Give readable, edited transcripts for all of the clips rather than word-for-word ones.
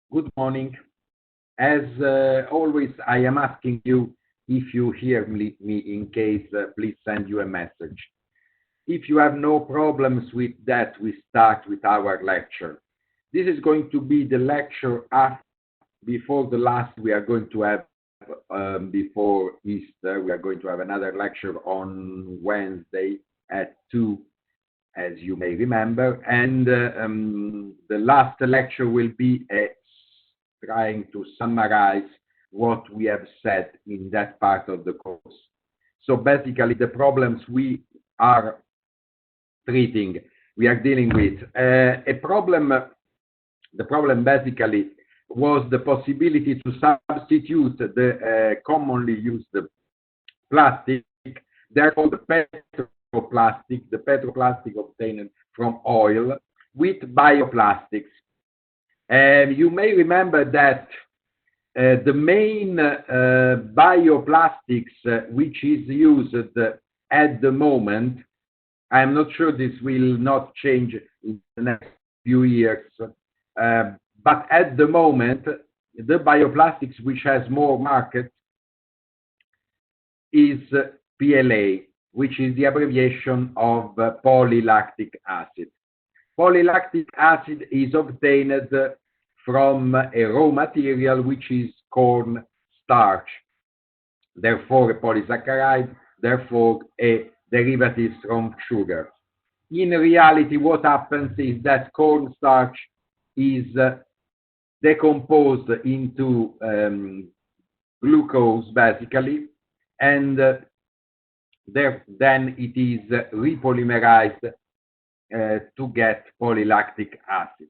Good morning. As always, I am asking you if you hear me. In case, please send you a message. If you have no problems with that, we start with our lecture. This is going to be the lecture before the last we are going to have before Easter. We are going to have another lecture on Wednesday at 2, as you may remember. And the last lecture will be trying to summarize what we have said in that part of the course. So basically, the problems we are treating, we are dealing with. The problem basically was the possibility to substitute the commonly used plastic, therefore the petroplastic obtained from oil, with bioplastics. You may remember that the main bioplastics which is used at the moment, I'm not sure this will not change in the next few years, but at the moment, the bioplastics which has more market is PLA, which is the abbreviation of polylactic acid. Polylactic acid is obtained from a raw material which is corn starch, therefore a polysaccharide, therefore a derivative from sugar. In reality, what happens is that corn starch is decomposed into glucose, basically, and then it is repolymerized to get polylactic acid.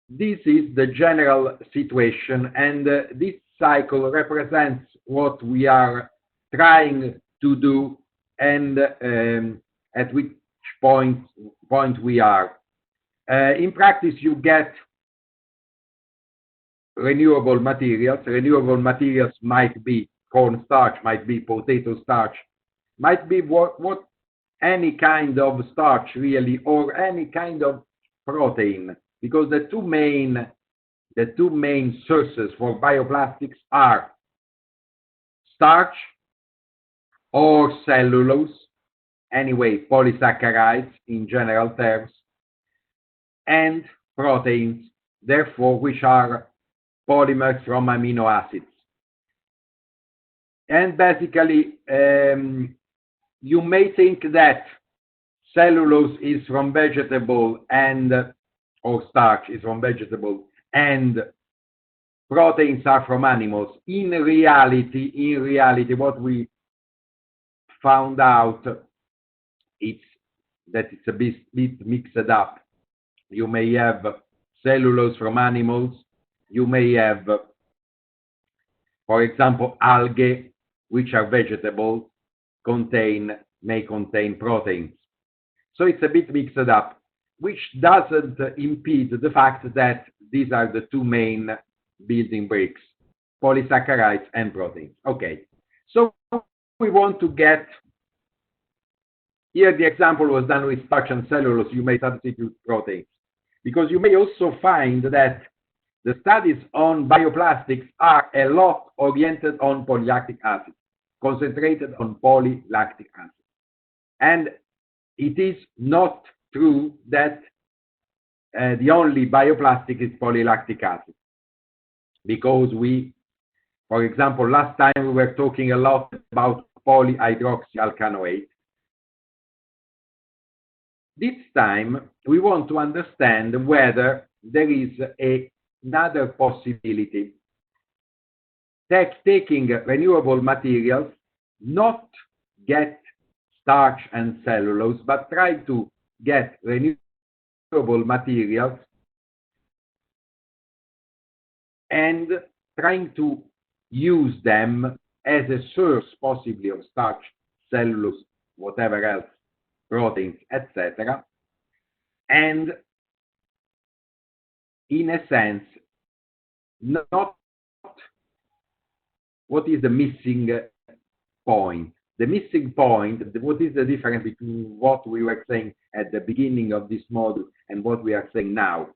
This is the general situation, and this cycle represents what we are trying to do and at which point we are. In practice, you get renewable materials. Renewable materials might be corn starch, might be potato starch, might be what any kind of starch really, or any kind of protein, because the two main sources for bioplastics are starch or cellulose, anyway, polysaccharides in general terms, and proteins, therefore, which are polymers from amino acids. And basically, you may think that cellulose is from vegetable or starch is from vegetable and proteins are from animals. In reality, what we found out is that it's a bit mixed up. You may have cellulose from animals. You may have, for example, algae, which are vegetables, may contain proteins. So it's a bit mixed up, which doesn't impede the fact that these are the two main building bricks, polysaccharides and proteins. Okay, so we want to get, here the example was done with starch and cellulose. You may substitute proteins, because you may also find that the studies on bioplastics are a lot oriented on polylactic acid, concentrated on polylactic acid. And it is not true that the only bioplastic is polylactic acid, because for example, last time we were talking a lot about polyhydroxyalkanoate. This time we want to understand whether there is another possibility, taking renewable materials, not get starch and cellulose, but try to get renewable materials and trying to use them as a source possibly of starch, cellulose, whatever else, proteins, etc. And in a sense, not what is the missing point. The missing point, what is the difference between what we were saying at the beginning of this module and what we are saying now?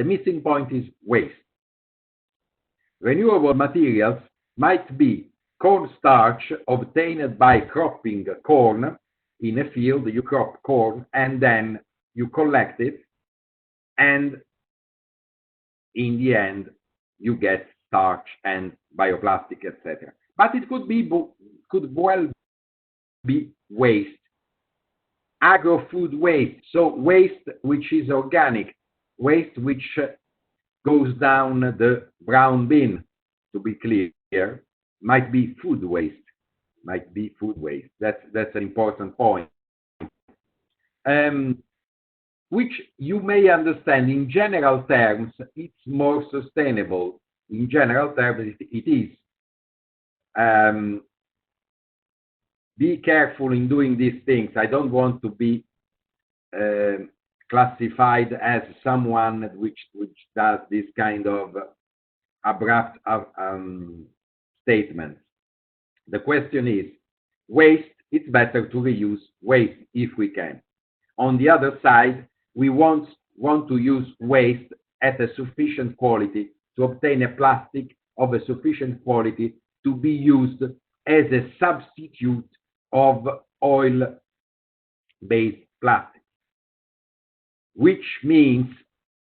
The missing point is waste. Renewable materials might be cornstarch obtained by cropping corn in a field. You crop corn and then you collect it, and in the end you get starch and bioplastic, etc. But it could well be waste, agro-food waste, so waste which is organic, waste which goes down the brown bin, to be clear, might be food waste, That's an important point, which you may understand in general terms, it's more sustainable. In general terms, it is. Be careful in doing these things. I don't want to be classified as someone which does this kind of abrupt statements. The question is, waste, it's better to reuse waste if we can. On the other side, we want to use waste at a sufficient quality to obtain a plastic of a sufficient quality to be used as a substitute of oil-based plastic, which means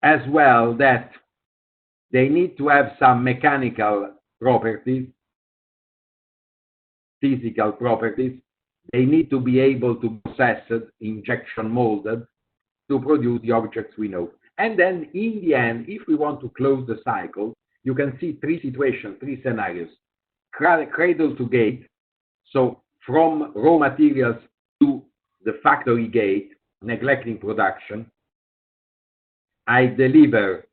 as well that they need to have some mechanical properties, physical properties. They need to be able to be processed, injection molded, to produce the objects we know. And then in the end, if we want to close the cycle, you can see three situations, three scenarios. Cradle to gate, so from raw materials to the factory gate, neglecting production. I deliver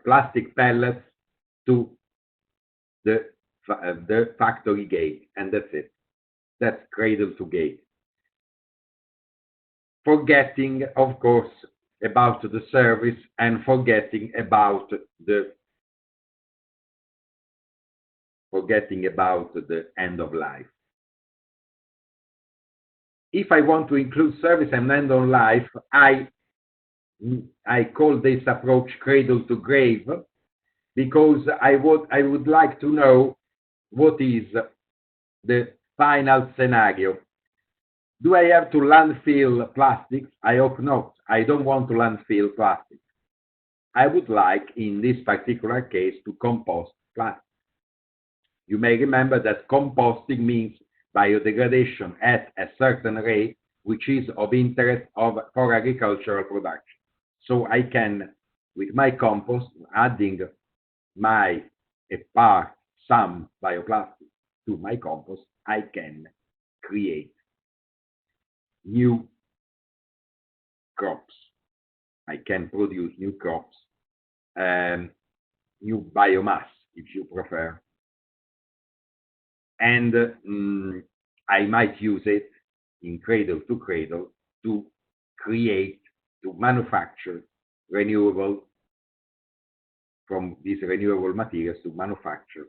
plastic pellets to the factory gate, and that's it. That's cradle to gate. Forgetting, of course, about the service and forgetting about the end of life. If I want to include service and end of life, I call this approach cradle to grave, because I would like to know what is the final scenario. Do I have to landfill plastics? I hope not. I don't want to landfill plastics. I would like, in this particular case, to compost plastics. You may remember that composting means biodegradation at a certain rate, which is of interest for agricultural production. So I can, with my compost, adding some bioplastic to my compost, I can create new crops. I can produce new crops, new biomass, if you prefer. And I might use it in cradle to cradle to manufacture from these renewable materials to manufacture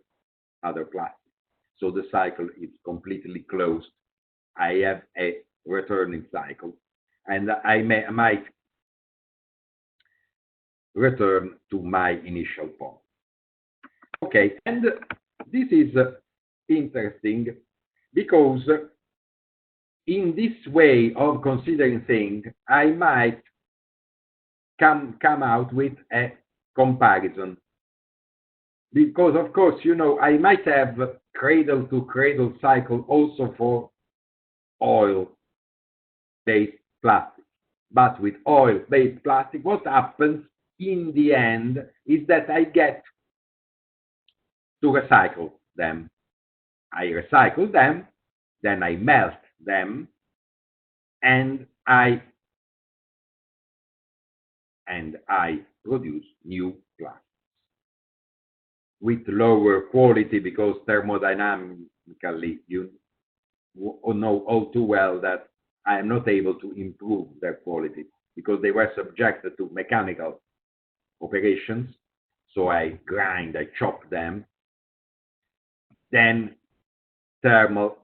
other plastics. So the cycle is completely closed. I have a returning cycle, and I might return to my initial point. Okay, and this is interesting because in this way of considering things, I might come out with a comparison. Because, of course, I might have cradle to cradle cycle also for oil-based plastic. But with oil-based plastic, what happens in the end is that I get to recycle them. I recycle them, then I melt them, and I produce new plastics with lower quality, because thermodynamically you know all too well that I am not able to improve their quality because they were subjected to mechanical operations. So I grind, I chop them, then thermal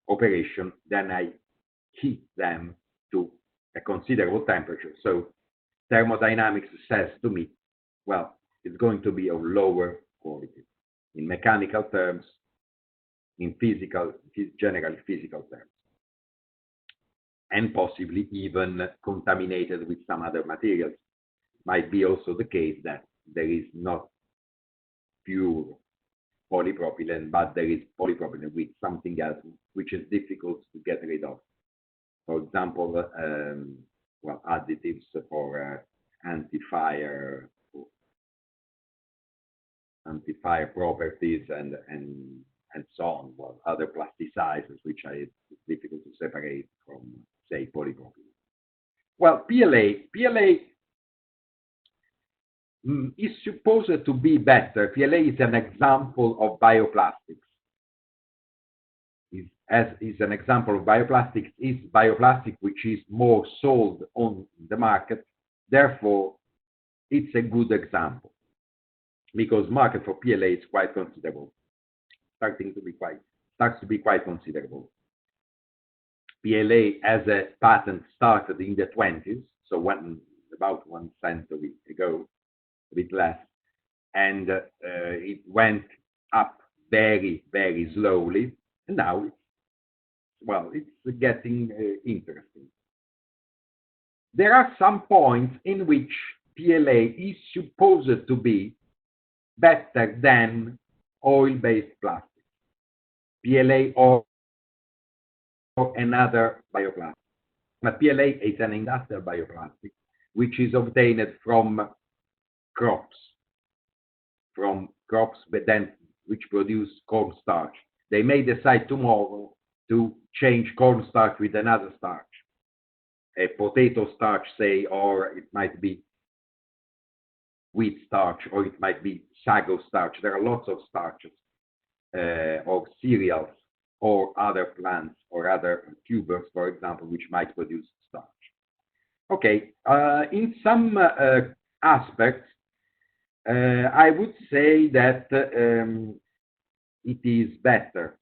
operation, then I heat them to a considerable temperature. So thermodynamics says to me, well, it's going to be of lower quality in mechanical terms, in physical, generally physical terms, and possibly even contaminated with some other materials. Might be also the case that there is not pure polypropylene, but there is polypropylene with something else which is difficult to get rid of. For example, well, additives for anti-fire properties and so on. Well, other plasticizers which are difficult to separate from, say, polypropylene. Well, PLA is supposed to be better. PLA is an example of bioplastics. Is an example of bioplastics, is bioplastic which is more sold on the market. Therefore, it's a good example because market for PLA is quite considerable, starts to be quite considerable. PLA as a patent started in the 20s, so about 1 century ago, a bit less, and it went up very, very slowly, and now it's getting interesting. There are some points in which PLA is supposed to be better than oil-based plastic, PLA or another bioplastic. But PLA is an industrial bioplastic which is obtained from crops, but then which produce cornstarch. They may decide tomorrow to change cornstarch with another starch, a potato starch, say, or it might be wheat starch, or it might be sago starch. There are lots of starches, of cereals, or other plants, or other tubers, for example, which might produce starch. Okay, in some aspects, I would say that it is better.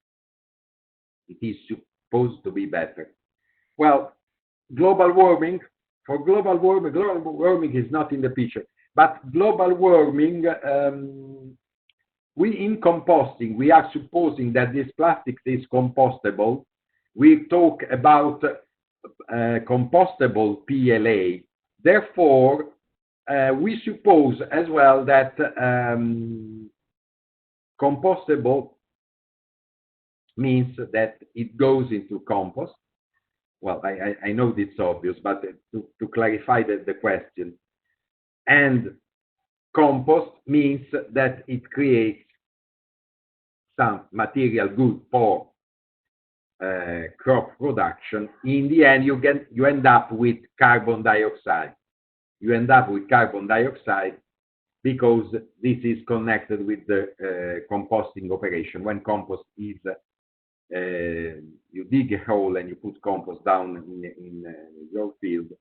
It is supposed to be better. Well, global warming is not in the picture, but global warming, in composting, we are supposing that this plastic is compostable. We talk about compostable PLA. Therefore, we suppose as well that compostable means that it goes into compost. Well, I know it's obvious, but to clarify the question, and compost means that it creates some material good for crop production. In the end, you end up with carbon dioxide. You end up with carbon dioxide because this is connected with the composting operation. When compost is, you dig a hole and you put compost down in your field,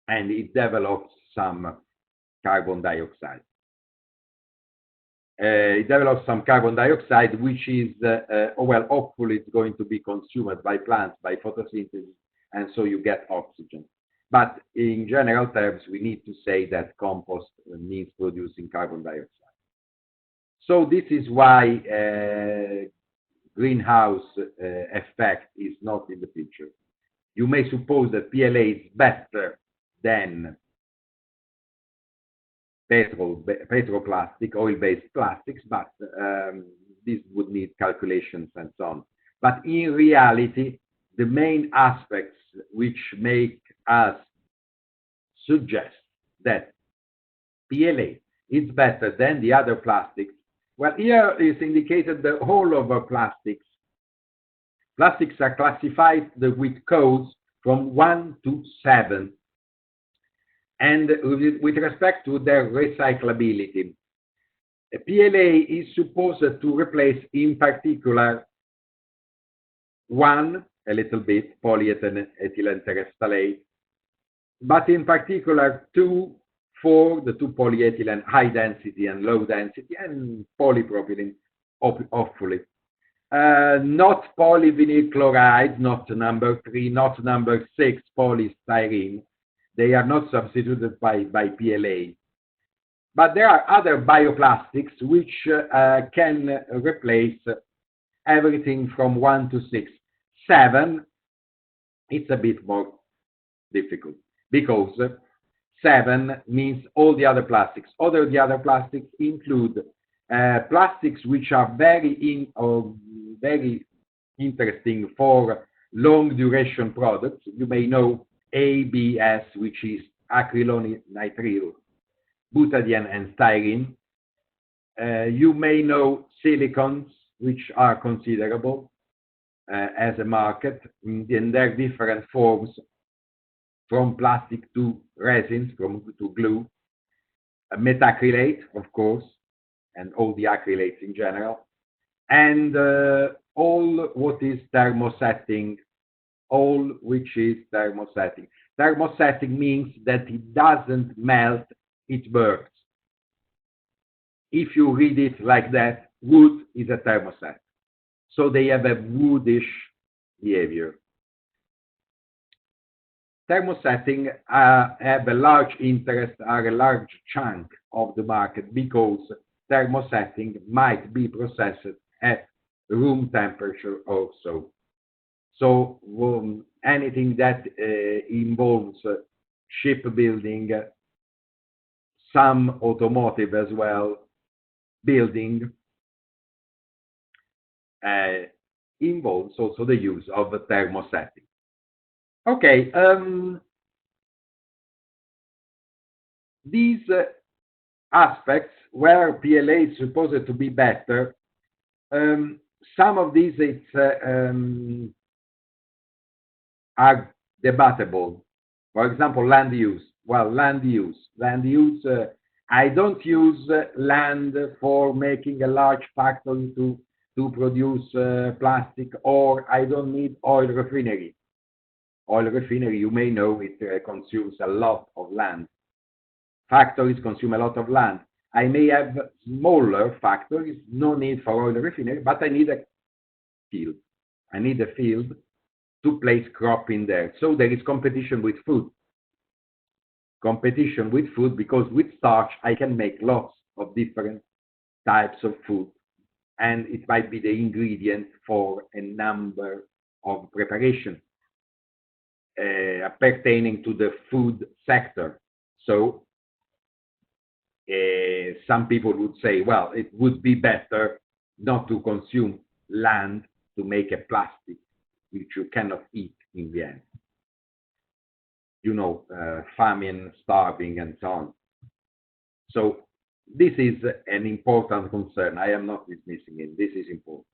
and it develops some carbon dioxide. It develops some carbon dioxide, which is, well, hopefully it's going to be consumed by plants, by photosynthesis, and so you get oxygen. But in general terms, we need to say that compost means producing carbon dioxide. So this is why greenhouse effect is not in the picture. You may suppose that PLA is better than petroplastic, oil-based plastics, but this would need calculations and so on. But in reality, the main aspects which make us suggest that PLA is better than the other plastics, well, here is indicated the whole of our plastics. Plastics are classified with codes from 1 to 7. And with respect to their recyclability, a PLA is supposed to replace, in particular, 1, a little bit, polyethylene terephthalate, but in particular 2, 4, the 2 polyethylene, high density and low density, and polypropylene, hopefully. Not polyvinyl chloride, not number 3, not number 6, polystyrene, They are not substituted by PLA. But there are other bioplastics which can replace everything from 1 to 6. 7, it's a bit more difficult because 7 means all the other plastics. The other plastics include plastics which are very interesting for long duration products. You may know ABS, which is acrylonitrile, butadiene, and styrene. You may know silicons, which are considerable as a market in their different forms, from plastic to resins, to glue. Methacrylate, of course, and all the acrylates in general, and all what is thermosetting, all which is thermosetting. Thermosetting means that it doesn't melt, it burns. If you read it like that, wood is a thermoset. So they have a woodish behavior. Thermosetting have a large interest, are a large chunk of the market because thermosetting might be processed at room temperature also. So anything that involves shipbuilding, some automotive as well, building, involves also the use of thermosetting. Okay, these aspects where PLA is supposed to be better, some of these are debatable. For example, land use. Well, land use. I don't use land for making a large factory to produce plastic, or I don't need oil refinery. Oil refinery, you may know, it consumes a lot of land. Factories consume a lot of land. I may have smaller factories, no need for oil refinery, but I need a field. I need a field to place crop in there. So there is competition with food. Competition with food, because with starch I can make lots of different types of food, and it might be the ingredient for a number of preparations pertaining to the food sector. So some people would say, well, it would be better not to consume land to make a plastic which you cannot eat in the end. You know, famine, starving, and so on. So this is an important concern. I am not dismissing it. This is important.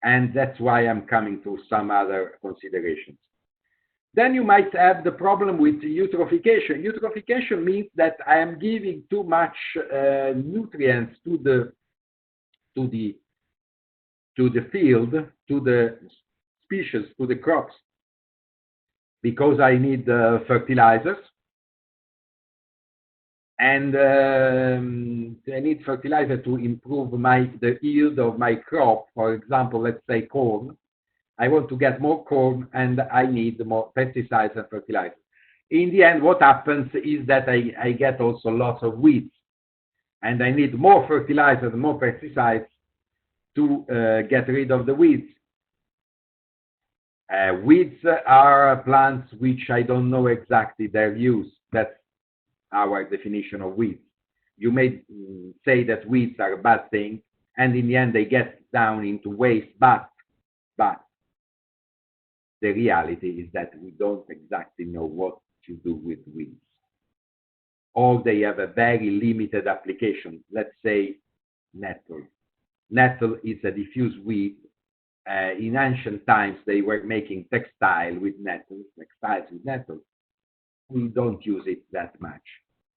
And that's why I'm coming to some other considerations. Then you might have the problem with eutrophication. Eutrophication means that I am giving too much nutrients to the field, to the species, to the crops, because I need fertilizers, and I need fertilizer to improve the yield of my crop. For example, let's say corn. I want to get more corn, and I need more pesticides and fertilizers. In the end, what happens is that I get also lots of weeds, and I need more fertilizers and more pesticides to get rid of the weeds. Weeds are plants which I don't know exactly their use. That's our definition of weeds. You may say that weeds are a bad thing, and in the end they get down into waste, but the reality is that we don't exactly know what to do with weeds. Or they have a very limited application. Let's say nettle. Nettle is a diffuse weed. In ancient times, they were making textiles with nettle. We don't use it that much.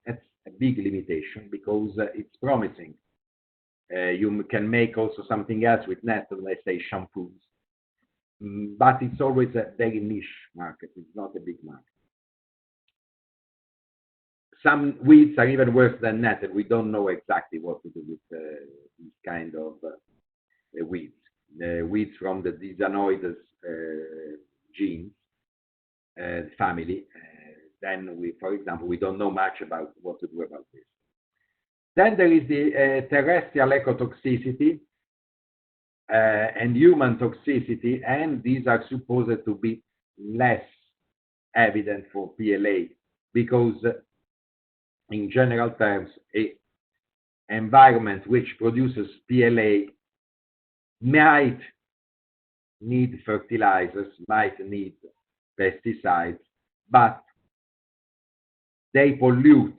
That's a big limitation because it's promising. You can make also something else with nettle, let's say shampoos. But it's always a very niche market. It's not a big market. Some weeds are even worse than nettle. We don't know exactly what to do with these kind of weeds. Weeds from the Disanoides genes family. then we, for example, we don't know much about what to do about this. Then there is the terrestrial ecotoxicity and human toxicity, and these are supposed to be less evident for PLA because, in general terms, an environment which produces PLA might need fertilizers, might need pesticides, but they pollute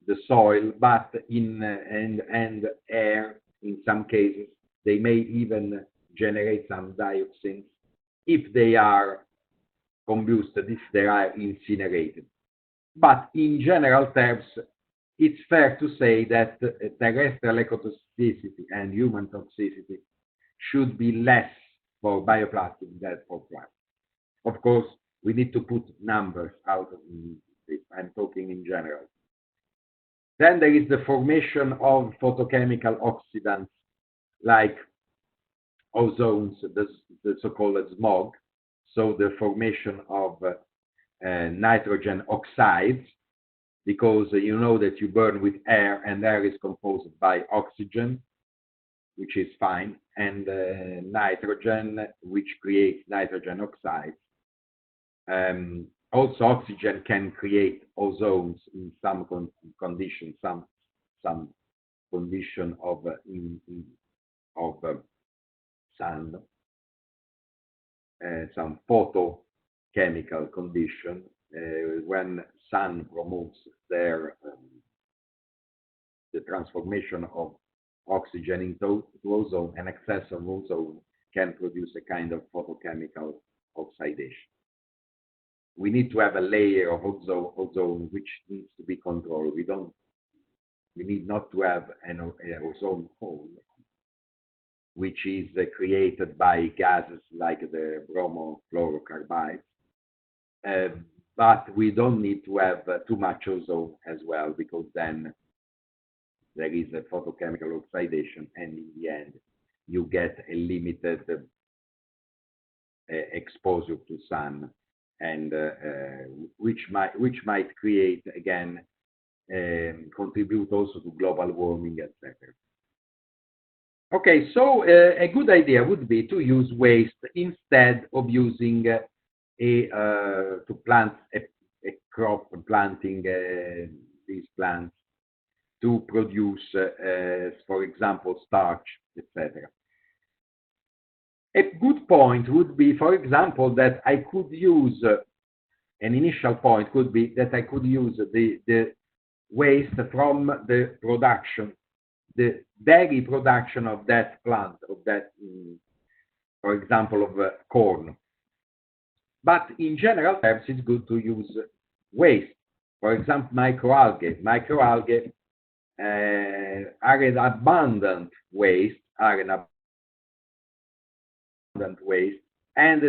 the soil, but and air in some cases. They may even generate some dioxins if they are combusted, if they are incinerated. But in general terms, it's fair to say that terrestrial ecotoxicity and human toxicity should be less for bioplastic than for plastic. Of course, we need to put numbers out of it. I'm talking in general. Then there is the formation of photochemical oxidants like ozones, the so-called smog. So the formation of nitrogen oxides, because you know that you burn with air and air is composed by oxygen, which is fine, and nitrogen, which creates nitrogen oxides. Also, oxygen can create ozones in some conditions, some condition of sun, some photochemical condition when sun promotes the transformation of oxygen into ozone, and excess of ozone can produce a kind of photochemical oxidation. We need to have a layer of ozone which needs to be controlled. We need not to have an ozone hole, which is created by gases like the bromofluorocarbides. But we don't need to have too much ozone as well, because then there is a photochemical oxidation, and in the end, you get a limited exposure to sun, and which might create, again, contribute also to global warming, etc. Okay, so a good idea would be to use waste instead of using to plant a crop, planting these plants to produce, for example, starch, etc. A good point would be, for example, that I could use, an initial point could be that I could use the waste from the production, the dairy production of that plant, of that, for example, of corn. But in general terms, it's good to use waste. For example, microalgae. Microalgae are an abundant waste, and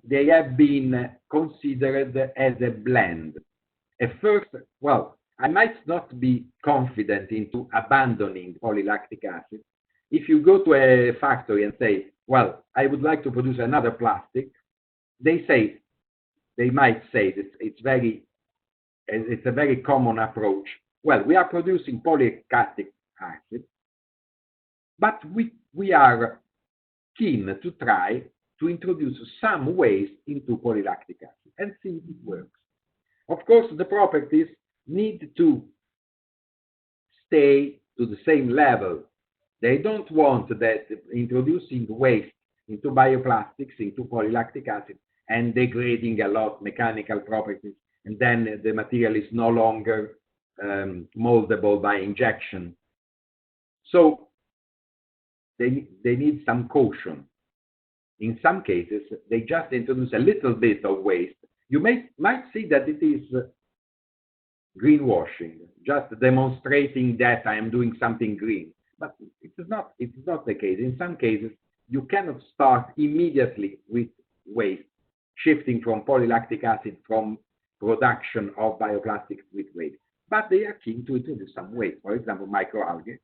they have been considered as a blend. At first, well, I might not be confident into abandoning polylactic acid. If you go to a factory and say, well, I would like to produce another plastic, they might say that it's a very common approach. Well, we are producing polylactic acid, but we are keen to try to introduce some waste into polylactic acid and see if it works. Of course, the properties need to stay to the same level. They don't want that introducing waste into bioplastics, into polylactic acid, and degrading a lot mechanical properties, and then the material is no longer moldable by injection. So they need some caution. In some cases, they just introduce a little bit of waste. You might see that it is greenwashing, just demonstrating that I am doing something green. But it is not the case. In some cases, you cannot start immediately with waste, shifting from polylactic acid from production of bioplastics with waste. But they are keen to introduce some waste, for example, microalgae,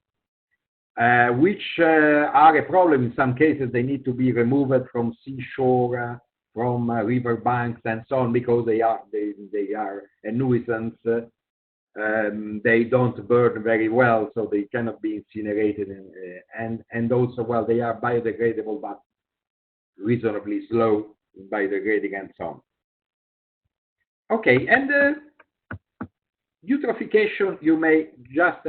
which are a problem. In some cases, they need to be removed from seashore river banks and so on, because they are a nuisance. They don't burn very well, so they cannot be incinerated, and also, well, they are biodegradable, but reasonably slow in biodegrading and so on. Okay, and eutrophication, you may just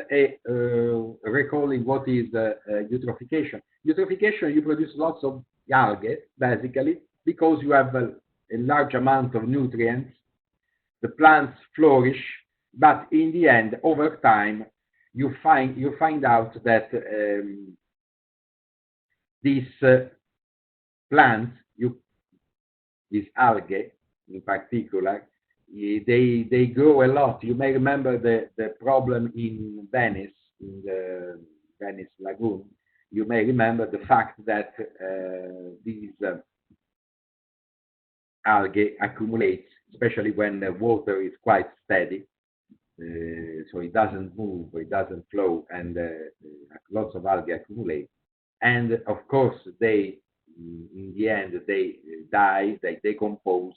recalling what is eutrophication. Eutrophication, you produce lots of algae, basically, because you have a large amount of nutrients. The plants flourish, but in the end, over time, you find out that these plants, these algae in particular, they grow a lot. You may remember the problem in Venice, in the Venice Lagoon. You may remember the fact that these algae accumulate, especially when the water is quite steady. So it doesn't move, it doesn't flow, and lots of algae accumulate. And of course, in the end, they die, they decompose,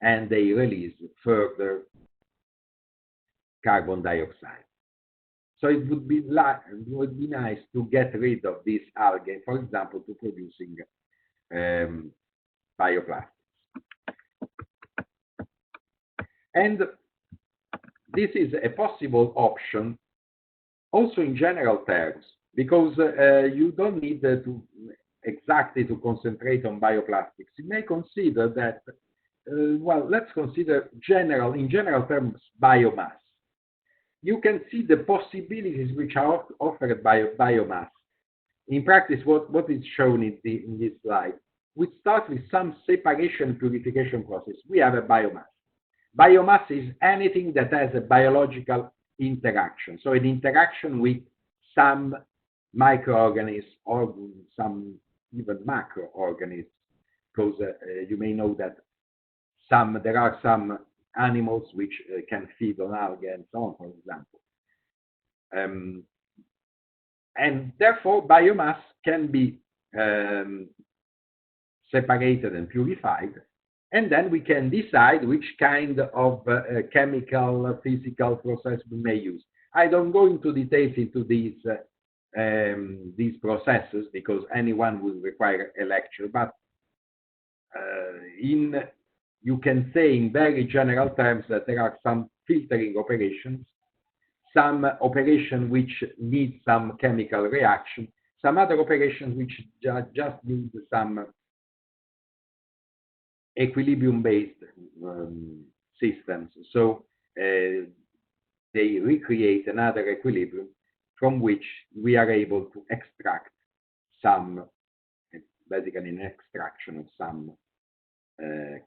and they release further carbon dioxide. So it would be nice to get rid of this algae, for example, to producing bioplastics. And this is a possible option also in general terms, because you don't need exactly to concentrate on bioplastics. You may consider that, well, let's consider in general terms, biomass. You can see the possibilities which are offered by biomass. In practice, what is shown in this slide, we start with some separation purification process. We have a biomass. Biomass is anything that has a biological interaction, so an interaction with some microorganisms or some even macroorganisms, because you may know that there are some animals which can feed on algae and so on, for example. And therefore, biomass can be separated and purified, and then we can decide which kind of chemical, physical process we may use. I don't go into details into these processes, because anyone will require a lecture, but you can say in very general terms that there are some filtering operations, some operations which need some chemical reaction, some other operations which just need some equilibrium-based systems. So they recreate another equilibrium from which we are able to extract some, basically an extraction of some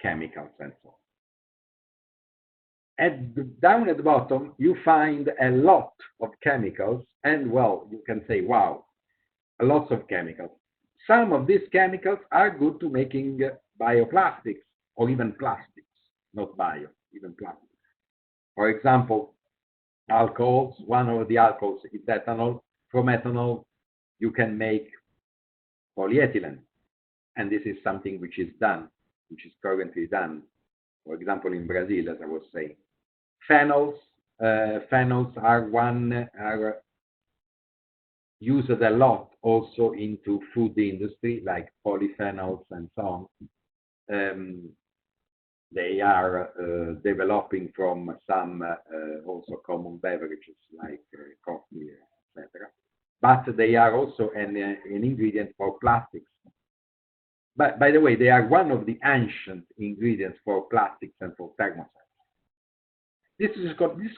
chemicals and so on. Down at the bottom, you find a lot of chemicals, and well, you can say, wow, lots of chemicals. Some of these chemicals are good to making bioplastics, or even plastics, not bio, even plastics. For example, alcohols, one of the alcohols is ethanol. From ethanol, you can make polyethylene, and this is something which is currently done, for example, in Brazil, as I was saying. Phenols are used a lot also into food industry, like polyphenols and so on. They are developing from some also common beverages like coffee, etc. But they are also an ingredient for plastics. But by the way, they are one of the ancient ingredients for plastics and for thermosets. This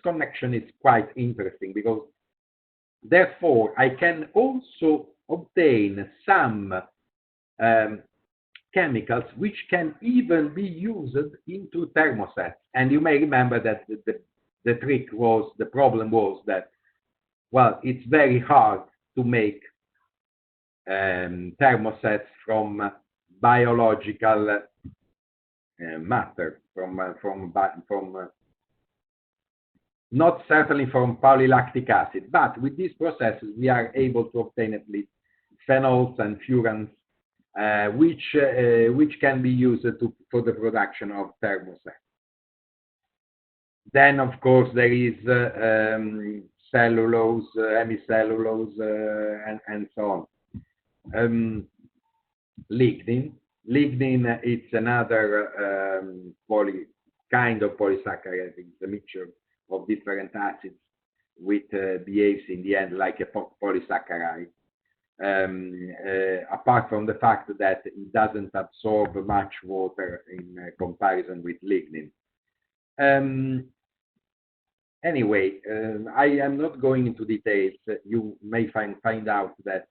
connection is quite interesting, because therefore I can also obtain some chemicals which can even be used into thermosets. And you may remember that the problem was that, well, it's very hard to make thermosets from biological matter, not certainly from polylactic acid, but with these processes we are able to obtain at least phenols and furans which can be used for the production of thermoset. Then, of course, there is cellulose, hemicellulose, and so on. Lignin. Lignin, it's another kind of polysaccharide. It's a mixture of different acids which behaves in the end like a polysaccharide. Apart from the fact that it doesn't absorb much water in comparison with lignin. Anyway, I am not going into details. You may find out that,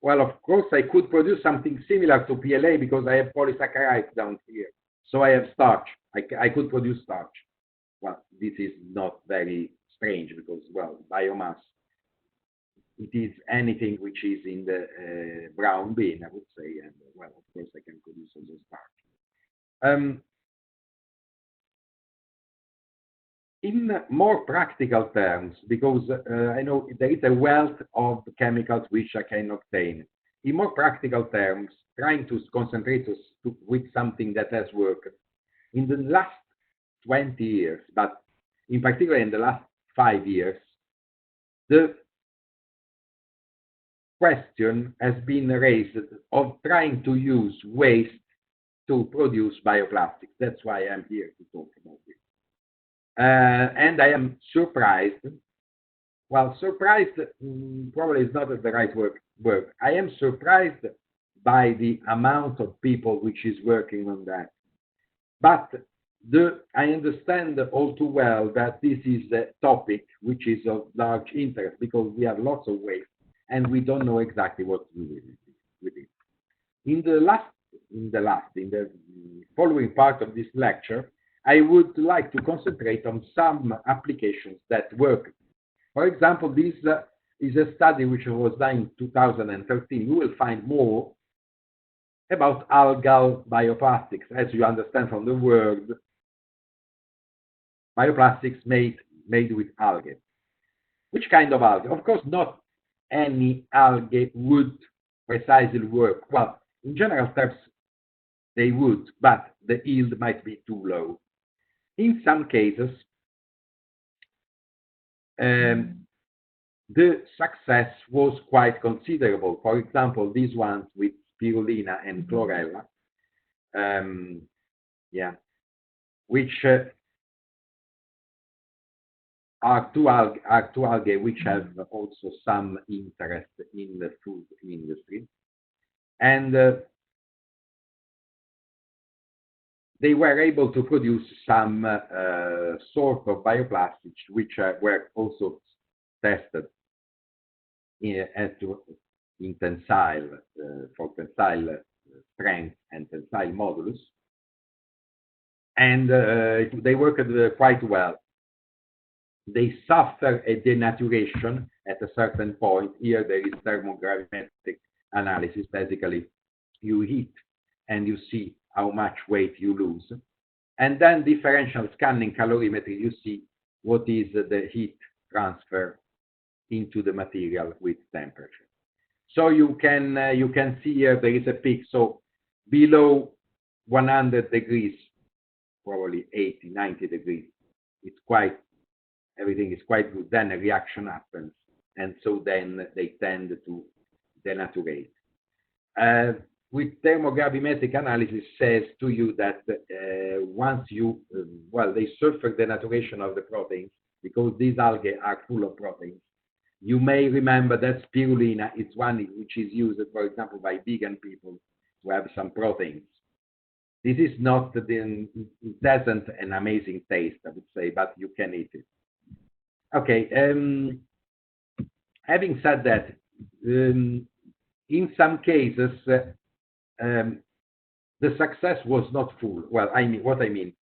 well, of course, I could produce something similar to PLA because I have polysaccharides down here. So I have starch. I could produce starch. Well, this is not very strange because, well, biomass, it is anything which is in the brown bin, I would say, and, well, of course, I can produce also starch. In more practical terms, because I know there is a wealth of chemicals which I can obtain. In more practical terms, trying to concentrate with something that has worked. In the last 20 years, but in particular in the last 5 years, the question has been raised of trying to use waste to produce bioplastics. That's why I'm here to talk about it. And I am surprised. Well, surprised probably is not the right word. I am surprised by the amount of people which is working on that. But I understand all too well that this is a topic which is of large interest because we have lots of waste and we don't know exactly what to do with it. In the following part of this lecture, I would like to concentrate on some applications that work. For example, this is a study which was done in 2013. You will find more about algal bioplastics. As you understand from the word, bioplastics made with algae. Which kind of algae? Of course, not any algae would precisely work. Well, in general terms, they would, but the yield might be too low. In some cases, the success was quite considerable. For example, these ones with spirulina and chlorella, which are two algae which have also some interest in the food industry, and they were able to produce some sort of bioplastics which were also tested in tensile for tensile strength and tensile modulus, and they worked quite well. They suffer a denaturation at a certain point. Here there is thermogravimetric analysis. Basically, you heat and you see how much weight you lose. And then differential scanning calorimetry, you see what is the heat transfer into the material with temperature. So you can see here there is a peak. So below 100 degrees, probably 80, 90 degrees, everything is quite good. Then a reaction happens, and so then they tend to denaturate. With thermogravimetric analysis says to you that once you, they suffer denaturation of the proteins because these algae are full of proteins. You may remember that spirulina is one which is used, for example, by vegan people to have some proteins. This is not, it doesn't an amazing taste, I would say, but you can eat it. Okay, having said that, in some cases, the success was not full. Well, what I mean,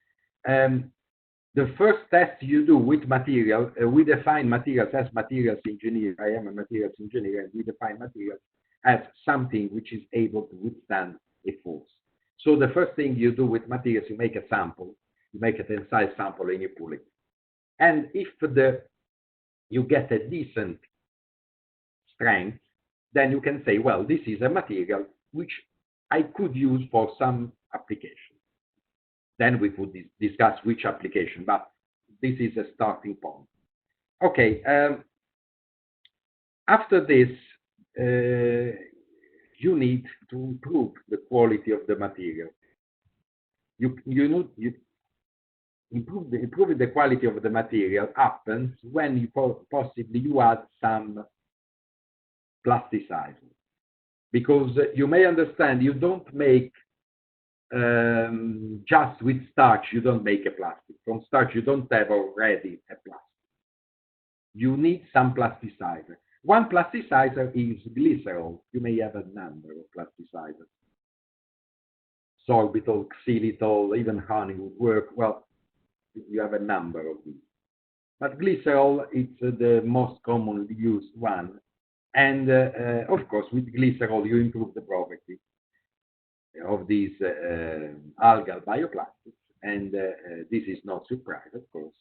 the first test you do with material, we define materials as materials engineer. I am a materials engineer, and we define materials as something which is able to withstand a force. So the first thing you do with materials, you make a sample, you make a tensile sample, and you pull it. And if you get a decent strength, then you can say, well, this is a material which I could use for some application. Then we could discuss which application, but this is a starting point. Okay, after this, you need to improve the quality of the material. You improving the quality of the material happens when possibly you add some plasticizer. Because you may understand, you don't make just with starch, you don't make a plastic. From starch, you don't have already a plastic. You need some plasticizer. One plasticizer is glycerol. You may have a number of plasticizers. Sorbitol, xylitol, even honey would work. Well, you have a number of these. But glycerol is the most commonly used one. And of course, with glycerol, you improve the property of these algal bioplastics. And this is not surprise, of course.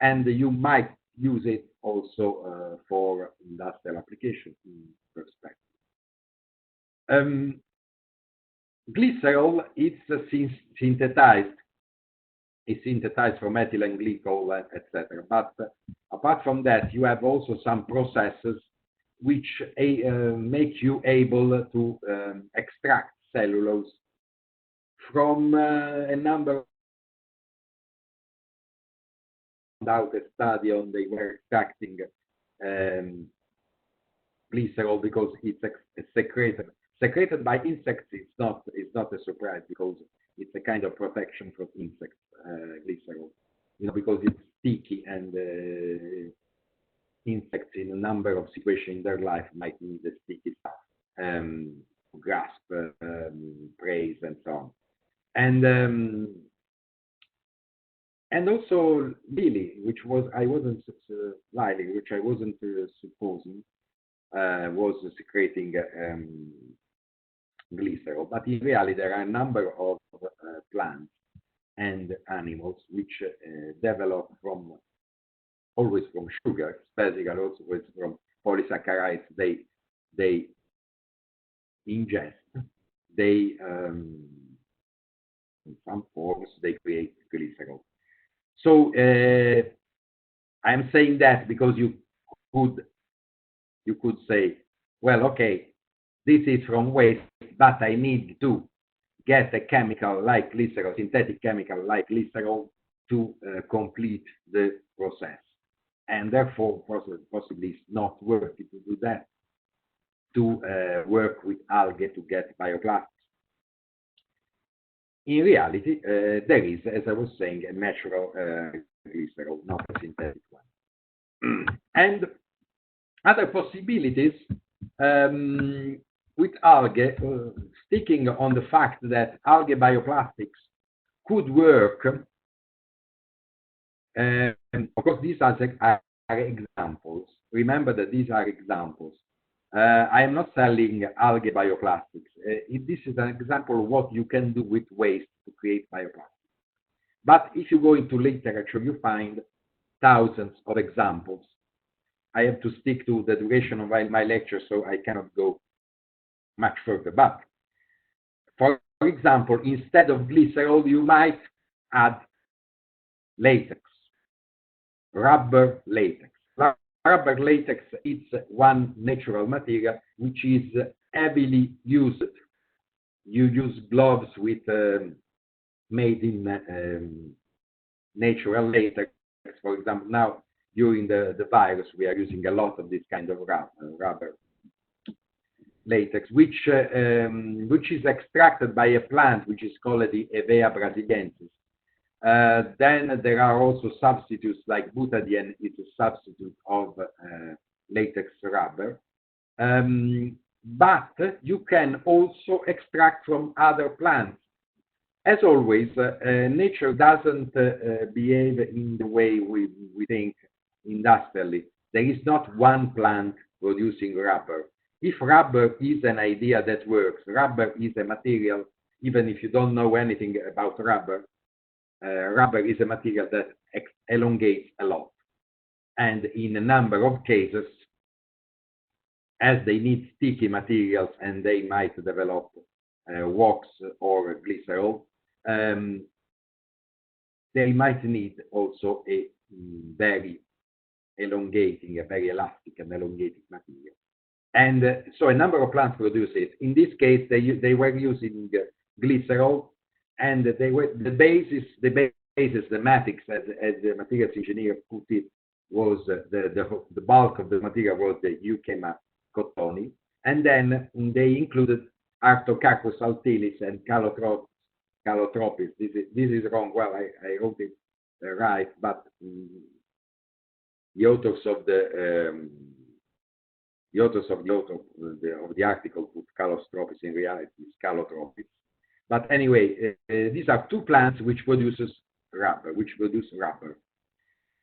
And you might use it also for industrial application in perspective. Glycerol is synthesized. It's synthesized from ethylene glycol, etc. But apart from that, you have also some processes which make you able to extract cellulose from a number out a study on they were extracting glycerol because it's secreted by insects. It's not a surprise because it's a kind of protection from insects, glycerol, because it's sticky and insects in a number of situations in their life might need the sticky stuff, grasp, praise, and so on. And also lily, which I wasn't supposing was secreting glycerol, but in reality there are a number of plants and animals which develop always from sugar, basically also from polysaccharides they ingest, they in some forms they create glycerol. So I'm saying that because you could say, well, okay, this is from waste, but I need to get a chemical like glycerol, synthetic chemical like glycerol to complete the process. And therefore, possibly it's not worth it to do that, to work with algae to get bioplastics. In reality, there is, as I was saying, a natural glycerol, not a synthetic one. And other possibilities with algae, sticking on the fact that algae bioplastics could work. Of course, these are examples. Remember that these are examples. I am not selling algae bioplastics. This is an example of what you can do with waste to create bioplastics. But if you go into literature, you find thousands of examples. I have to stick to the duration of my lecture, so I cannot go much further. But for example, instead of glycerol, you might add latex, rubber latex. Rubber latex is one natural material which is heavily used. You use gloves with made in natural latex. For example, now during the virus, we are using a lot of this kind of rubber latex, which is extracted by a plant which is called the Hevea brasiliensis. Then there are also substitutes like butadiene is a substitute of latex rubber. But you can also extract from other plants. As always, nature doesn't behave in the way we think industrially. There is not one plant producing rubber. If rubber is an idea that works, rubber is a material, even if you don't know anything about rubber, rubber is a material that elongates a lot. And in a number of cases, as they need sticky materials and they might develop wax or glycerol, they might need also a very elongating, a very elastic and elongating material. And so a number of plants produce it. In this case, they were using glycerol, and they were the basis, the matrix, as the materials engineer put it, was the bulk of the material was the Euchema cottoni, and then they included Artocarpus altilis and Calotropis. This is wrong. Well, I wrote it right, but the authors of the article put Calotropis. In reality, it's Calotropis. But anyway, these are two plants which produce rubber.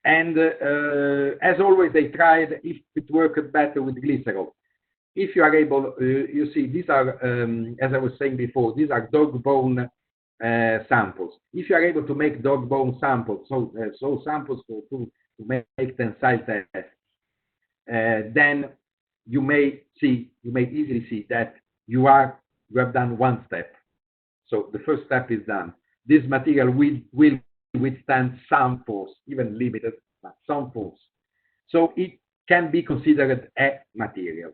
And as always, they tried if it worked better with glycerol. If you are able, you see, these are, as I was saying before, these are dog bone samples. If you are able to make dog bone samples, so samples to make tensile tests, then you may easily see that you have done one step. So the first step is done. This material will withstand some force, even limited, but some force. So it can be considered a material.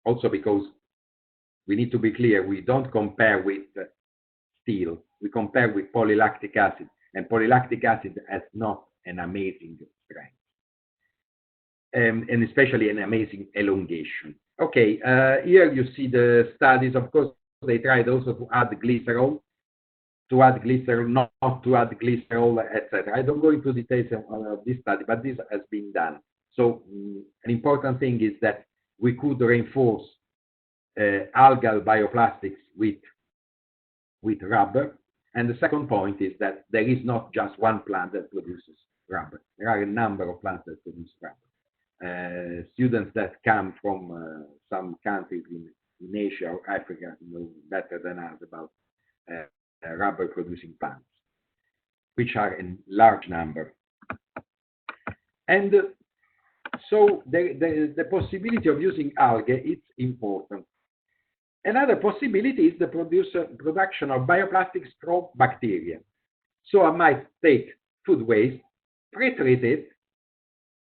Also because we need to be clear, we don't compare with steel, we compare with polylactic acid, and polylactic acid has not an amazing strength, and especially an amazing elongation. Okay, here you see the studies. Of course, they tried also to add glycerol, not to add glycerol, etc. I don't go into details of this study, but this has been done. So an important thing is that we could reinforce algal bioplastics with rubber. And the second point is that there is not just one plant that produces rubber. There are a number of plants that produce rubber. Students that come from some countries in Asia or Africa know better than us about rubber producing plants, which are in large number. And so the possibility of using algae is important. Another possibility is the production of bioplastics from bacteria. So I might take food waste, pre-treat it,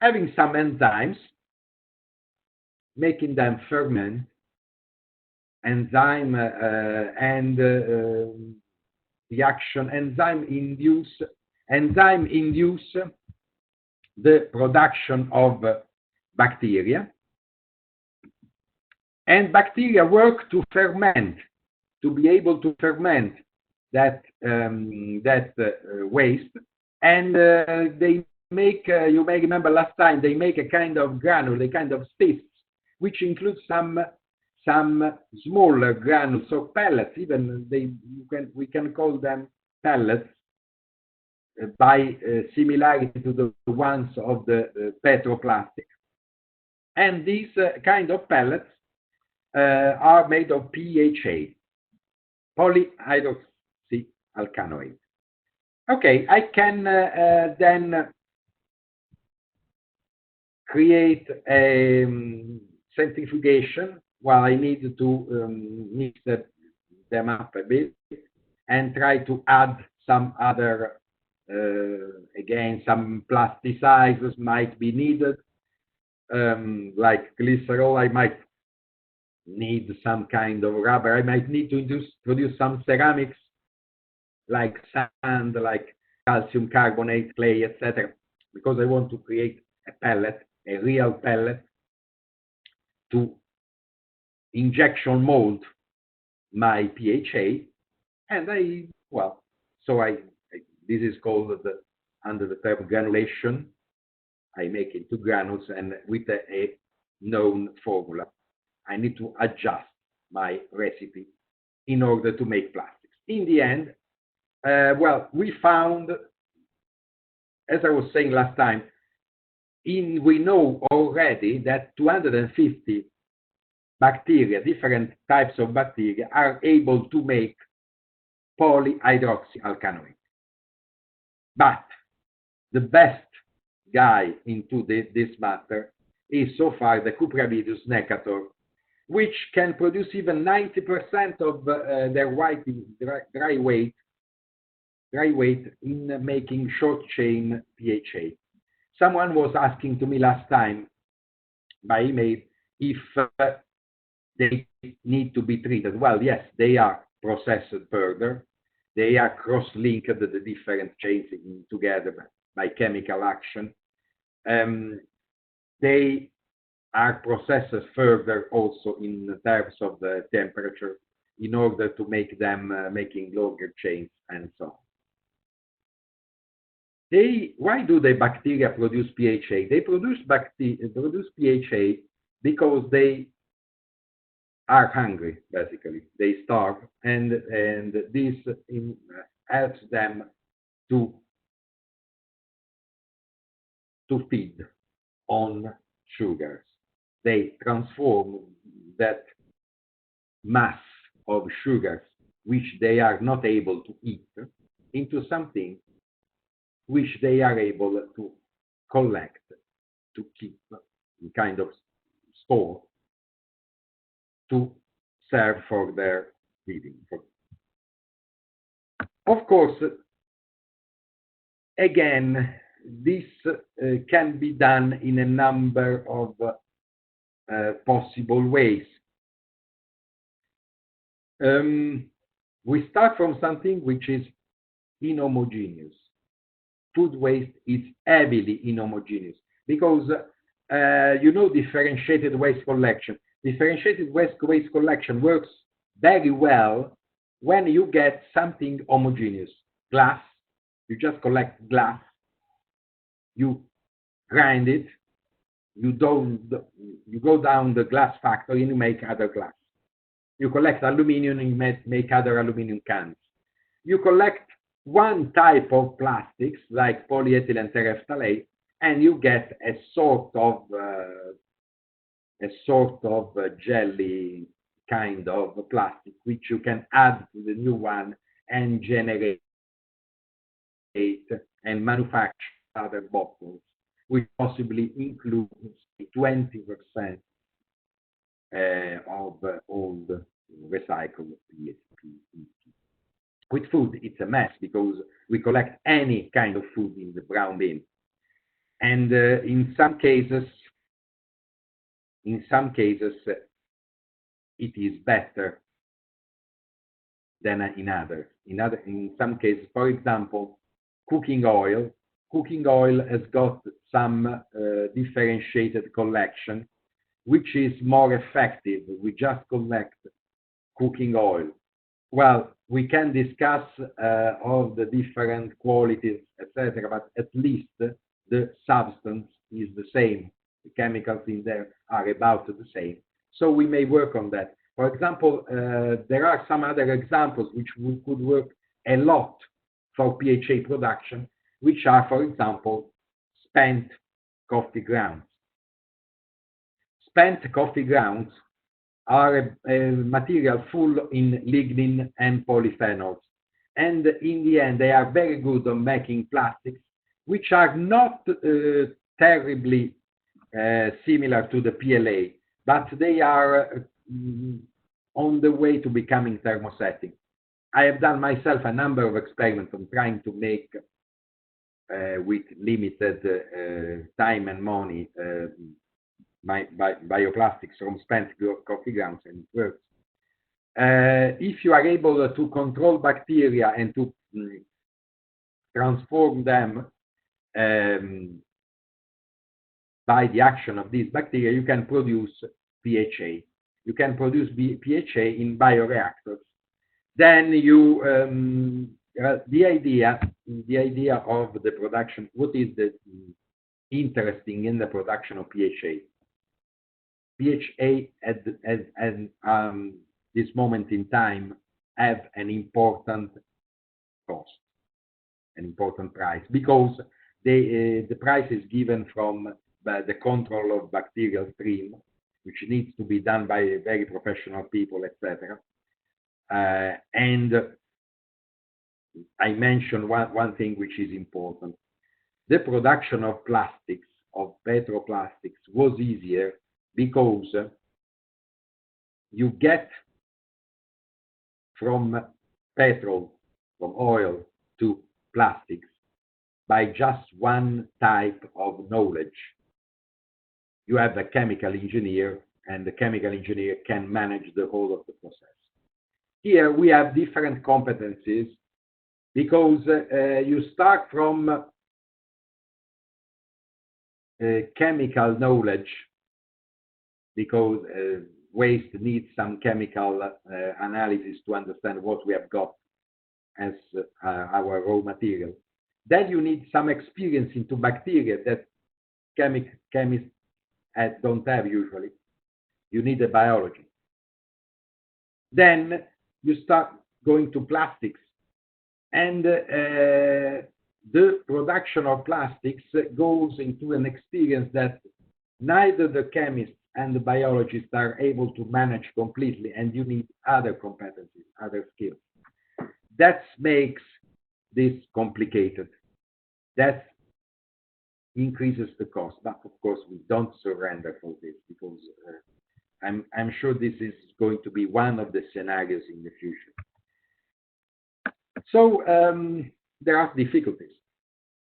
having some enzymes, making them ferment, enzyme induce the production of bacteria, and bacteria work to ferment, to be able to ferment that waste, and they make, you may remember last time, they make a kind of granule, a kind of cysts, which includes some smaller granules or pellets. Even we can call them pellets by similarity to the ones of the petroplastic. And these kind of pellets are made of PHA, polyhydroxyalkanoate. Okay, I can then create a centrifugation. Well, I need to mix them up a bit and try to add some other, again, some plasticizers might be needed, like glycerol. I might need some kind of rubber. I might need to produce some ceramics, like sand, like calcium carbonate, clay, etc., because I want to create a pellet, a real pellet, to injection mold my PHA, and this is called under the term granulation. I make it into granules, and with a known formula, I need to adjust my recipe in order to make plastics. In the end, we found, as I was saying last time, we know already that 250 bacteria, different types of bacteria, are able to make polyhydroxyalkanoate. But the best guy into this matter is so far the Cupravidus necator, which can produce even 90% of their dry weight in making short chain PHA. Someone was asking to me last time by email if they need to be treated. Well, yes, they are processed further. They are cross-linked, the different chains together by chemical action. They are processed further also in terms of the temperature in order to make them making longer chains and so on. Why do the bacteria produce PHA? They produce PHA because they are hungry, basically. They starve, and this helps them to feed on sugars. They transform that mass of sugars which they are not able to eat into something which they are able to collect, to keep in kind of store, to serve for their feeding. Of course, again, this can be done in a number of possible ways. We start from something which is inhomogeneous. Food waste is heavily inhomogeneous because differentiated waste collection. Differentiated waste collection works very well when you get something homogeneous. Glass, you just collect glass, you grind it, you go down the glass factory and you make other glass. You collect aluminum and you make other aluminum cans. You collect one type of plastics like polyethylene terephthalate and you get a sort of jelly kind of plastic which you can add to the new one and generate and manufacture other bottles, which possibly includes 20% of old recycled PET. With food, it's a mess because we collect any kind of food in the brown bin, and in some cases, it is better than in others. In some cases, for example, cooking oil has got some differentiated collection, which is more effective. We just collect cooking oil. Well, we can discuss all the different qualities, etc., but at least the substance is the same. The chemicals in there are about the same. So we may work on that. For example, there are some other examples which could work a lot for PHA production, which are, for example, spent coffee grounds. Spent coffee grounds are a material full in lignin and polyphenols. And in the end, they are very good on making plastics, which are not terribly similar to the PLA, but they are on the way to becoming thermosetting. I have done myself a number of experiments on trying to make, with limited time and money, bioplastics from spent coffee grounds, and it works. If you are able to control bacteria and to transform them by the action of these bacteria, you can produce PHA. You can produce PHA in bioreactors. Then the idea of the production, what is the interesting in the production of PHA? PHA at this moment in time have an important cost, an important price, because the price is given from the control of bacterial stream, which needs to be done by very professional people, etc. And I mentioned one thing which is important. The production of plastics, of petroplastics, was easier because you get from petrol, from oil to plastics by just one type of knowledge. You have a chemical engineer, and the chemical engineer can manage the whole of the process. Here we have different competencies because you start from chemical knowledge because waste needs some chemical analysis to understand what we have got as our raw material. Then you need some experience into bacteria that chemists don't have usually. You need a biology. Then you start going to plastics, and the production of plastics goes into an experience that neither the chemists and the biologists are able to manage completely, and you need other competencies, other skills. That makes this complicated. That increases the cost, but of course we don't surrender for this because I'm sure this is going to be one of the scenarios in the future. So there are difficulties.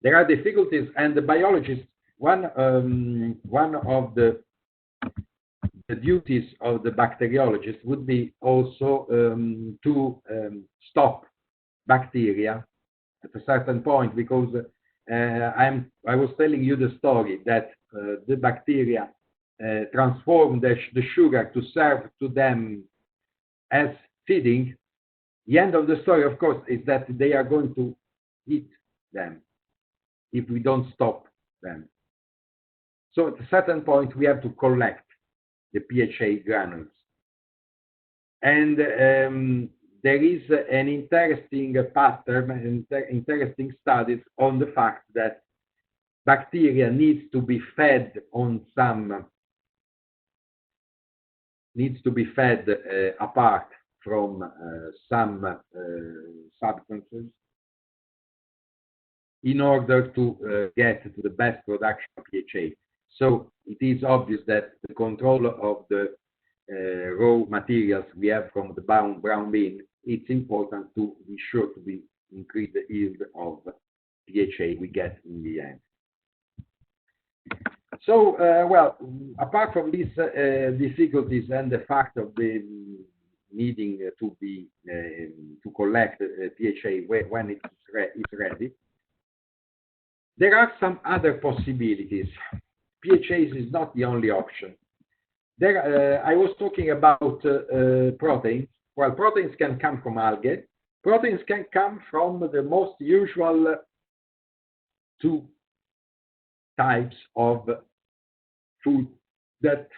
There are difficulties, and the biologists, one of the duties of the bacteriologist would be also to stop bacteria at a certain point, because I was telling you the story that the bacteria transform the sugar to serve to them as feeding. The end of the story, of course, is that they are going to eat them if we don't stop them. So at a certain point, we have to collect the PHA granules. And there is an interesting pattern, interesting studies on the fact that bacteria needs to be fed apart from some substances in order to get to the best production of PHA. So it is obvious that the control of the raw materials we have from the brown bean, it's important to be sure to increase the yield of PHA we get in the end. So, well, apart from these difficulties and the fact of the needing to collect PHA when it's ready, there are some other possibilities. PHA is not the only option. I was talking about proteins. Well, proteins can come from algae. Proteins can come from the most usual two types of food that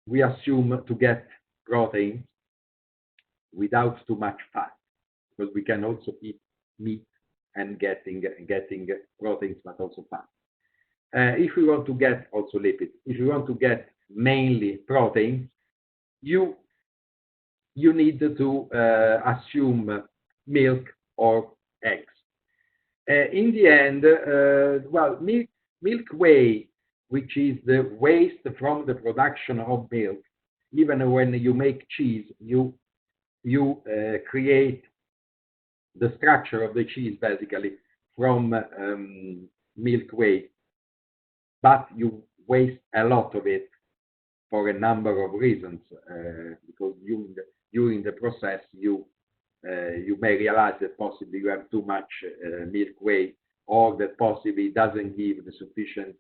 we assume to get protein without too much fat, because we can also eat meat and getting proteins, but also fat. If we want to get also lipids, if you want to get mainly proteins, you need to assume milk or eggs. In the end, well, milk whey, which is the waste from the production of milk, even when you make cheese, you create the structure of the cheese basically from milk whey, but you waste a lot of it for a number of reasons, because during the process you may realize that possibly you have too much milk whey, or that possibly doesn't give the sufficient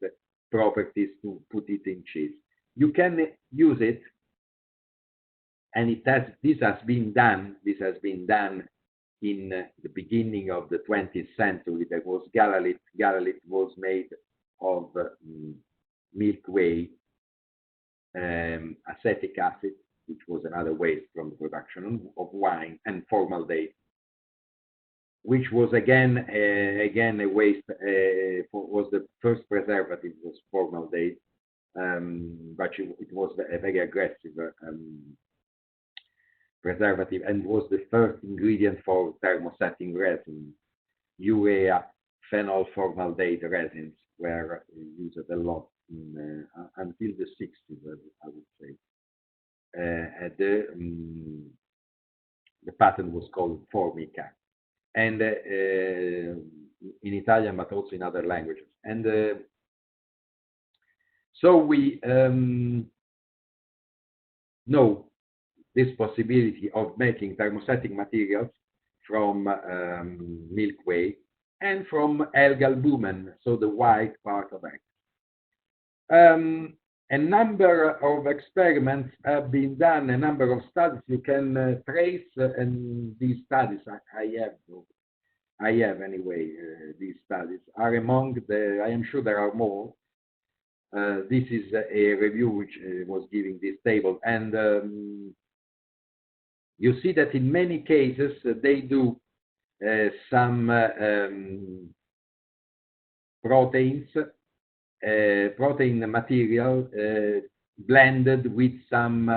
properties to put it in cheese. You can use it, and this has been done in the beginning of the 20th century. There was Galalit. Galalit was made of milk whey, acetic acid, which was another waste from the production of wine, and formaldehyde, which was again a waste. Was the first preservative was formaldehyde, but it was a very aggressive preservative, and was the first ingredient for thermosetting resin. Urea, phenol formaldehyde resins were used a lot until the 60s, I would say. the patent was called Formica, and in Italian, but also in other languages. And so we know this possibility of making thermostatic materials from milk whey and from algal albumen, so the white part of egg. A number of experiments have been done, a number of studies you can trace, and these studies I have anyway. These studies are among the. I am sure there are more. This is a review which was giving this table, and you see that in many cases they do some proteins. Protein material blended with some,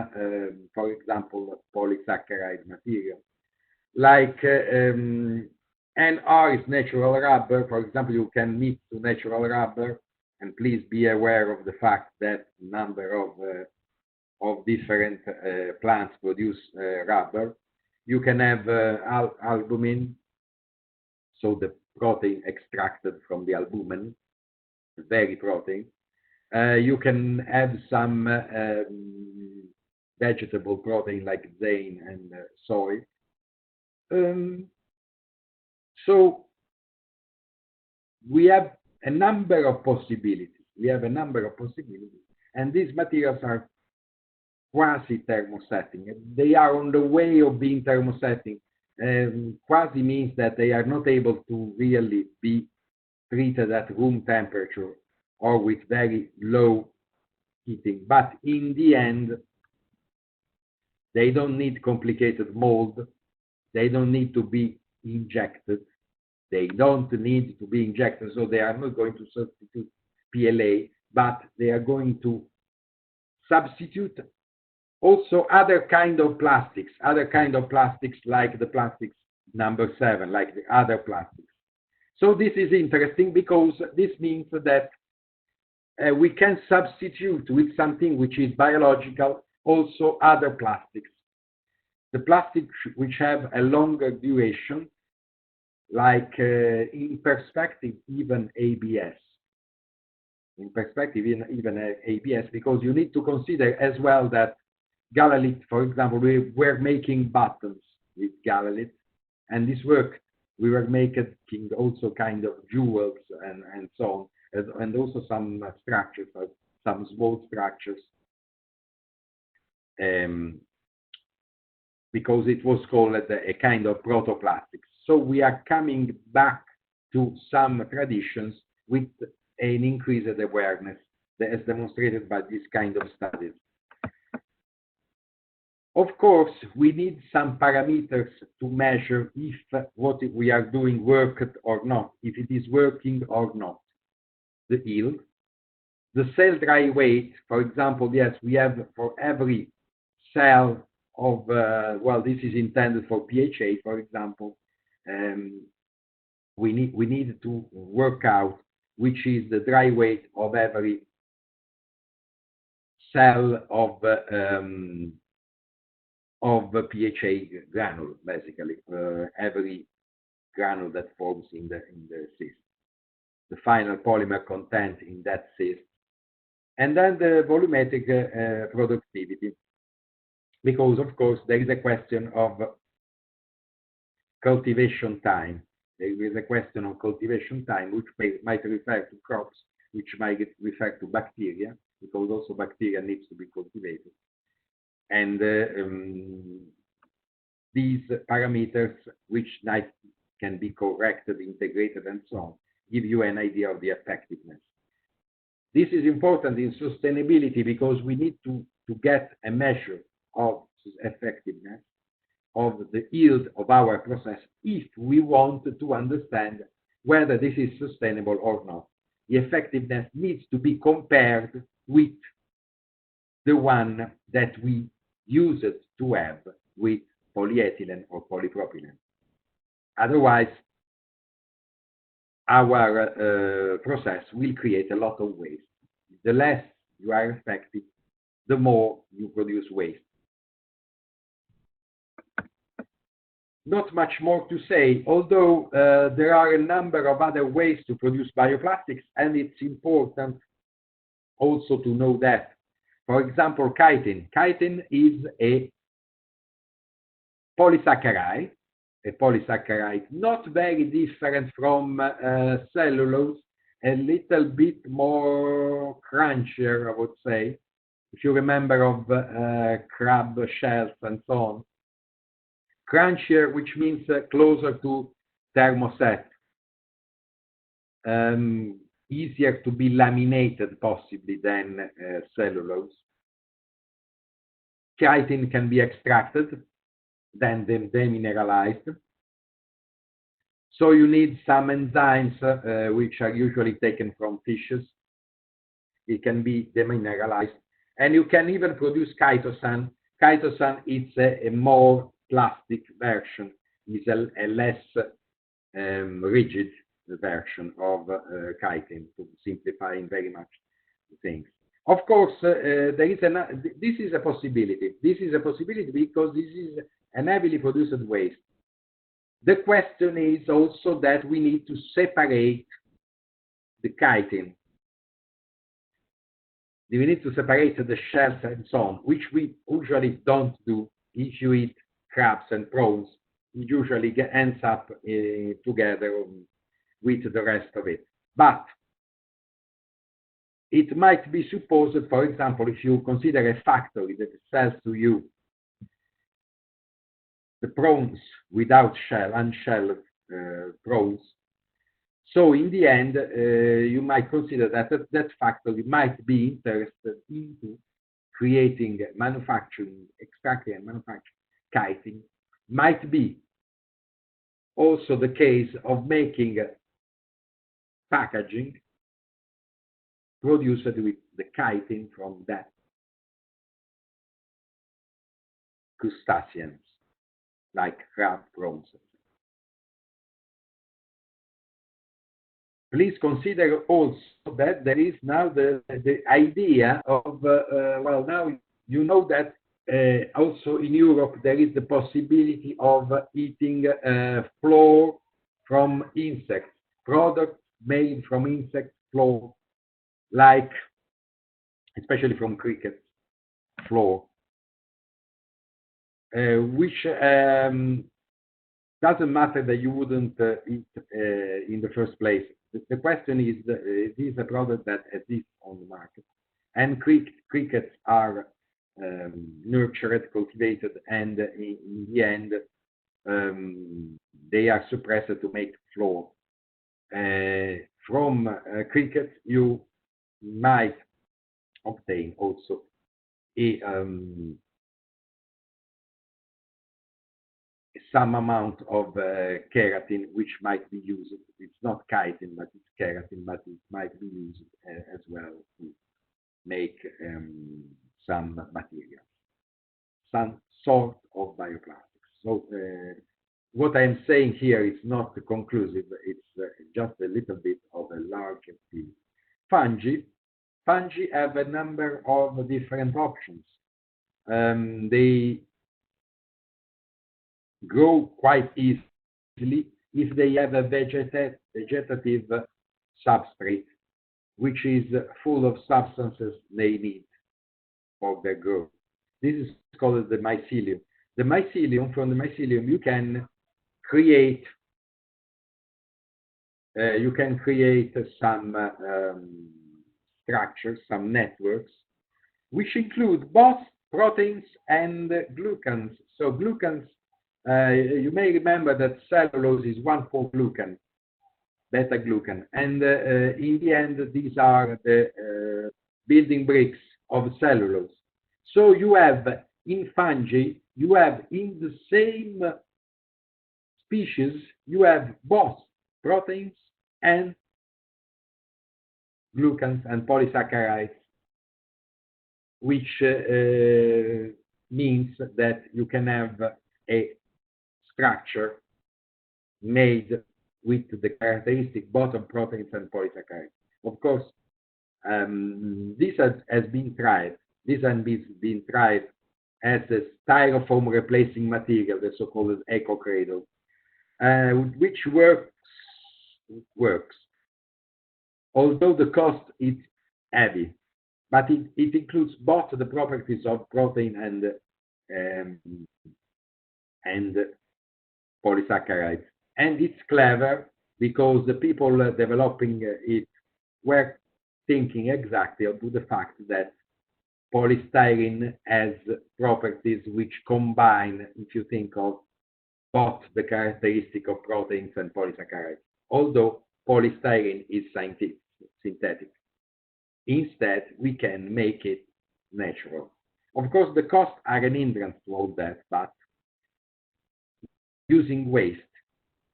for example, polysaccharide material. Like NR is natural rubber. For example, you can mix to natural rubber, and please be aware of the fact that number of different plants produce rubber. You can have albumin, so the protein extracted from the albumin, very protein. You can have some vegetable protein like zein and soy. So we have a number of possibilities. And these materials are quasi-thermostatic. They are on the way of being thermostatic. Quasi means that they are not able to really be treated at room temperature or with very low heating. But in the end, they don't need complicated mold. They don't need to be injected. So they are not going to substitute PLA, but they are going to substitute also other kind of plastics like the plastics number 7, like the other plastics. So this is interesting because this means that we can substitute with something which is biological also other plastics. The plastics which have a longer duration, like in perspective even ABS. Because you need to consider as well that Galalith, for example, we were making buttons with Galalith, and this work we were making also kind of jewels and so on, and also some structures, some small structures, because it was called a kind of protoplastics. So we are coming back to some traditions with an increased awareness that is demonstrated by this kind of studies. Of course, we need some parameters to measure if what we are doing worked or not, if it is working or not. The yield, the cell dry weight, for example, yes, we have for every cell of, well, this is intended for PHA, for example, we need to work out which is the dry weight of every cell of PHA granule, basically, every granule that forms in the cyst, the final polymer content in that cyst, and then the volumetric productivity, because of course there is a question of cultivation time. There is a question of cultivation time, which might refer to crops, which might refer to bacteria, because also bacteria needs to be cultivated. And these parameters, which can be corrected, integrated, and so on, give you an idea of the effectiveness. This is important in sustainability because we need to get a measure of effectiveness of the yield of our process if we want to understand whether this is sustainable or not. The effectiveness needs to be compared with the one that we use it to have with polyethylene or polypropylene. Otherwise, our process will create a lot of waste. The less you are effective, the more you produce waste. Not much more to say, although there are a number of other ways to produce bioplastics, and it's important also to know that. For example, chitin. Chitin is a polysaccharide, not very different from cellulose, a little bit more crunchier, I would say, if you remember of crab shells and so on. Crunchier, which means closer to thermoset, easier to be laminated possibly than cellulose. Chitin can be extracted, then demineralized. So you need some enzymes which are usually taken from fishes. It can be demineralized. And you can even produce chitosan. Chitosan is a more plastic version, is a less rigid version of chitin, to simplify in very much things. Of course, this is a possibility. This is a possibility because this is an heavily produced waste. The question is also that we need to separate the chitin. We need to separate the shells and so on, which we usually don't do. If you eat crabs and prawns, it usually ends up together with the rest of it. But it might be supposed, for example, if you consider a factory that sells to you the prawns without shell, unshelled prawns, so in the end, you might consider that that factory might be interested into creating, manufacturing, extracting and manufacturing chitin. Might be also the case of making packaging produced with the chitin from that crustaceans, like crab, prawns. Please consider also that there is now the idea of, well, now you know that also in Europe there is the possibility of eating flour from insects, products made from insect flour, like especially from cricket flour, which doesn't matter that you wouldn't eat in the first place. The question is, it is a product that exists on the market, and crickets are nurtured, cultivated, and in the end, they are suppressed to make flour. From crickets, you might obtain also some amount of keratin, which might be used. It's not chitin, but it's keratin, but it might be used as well to make some materials, some sort of bioplastics. So what I'm saying here is not conclusive. It's just a little bit of a larger view. Fungi have a number of different options. They grow quite easily if they have a vegetative substrate, which is full of substances they need for their growth. This is called the mycelium. The mycelium, from the mycelium, you can create some structures, some networks, which include both proteins and glucans. So glucans, you may remember that cellulose is 1,4-glucan, beta-glucan, and in the end, these are the building bricks of cellulose. So you have in fungi, you have in the same species, you have both proteins and glucans and polysaccharides, which means that you can have a structure made with the characteristic both of proteins and polysaccharides. Of course, this has been tried. This has been tried as a styrofoam replacing material, the so-called eco cradle, which works, although the cost is heavy, but it includes both the properties of protein um, and polysaccharides. And it's clever because the people developing it were thinking exactly of the fact that polystyrene has properties which combine, if you think of both the characteristic of proteins and polysaccharides, although polystyrene is synthetic. Instead, we can make it natural. Of course, the costs are an hindrance to all that, but using waste,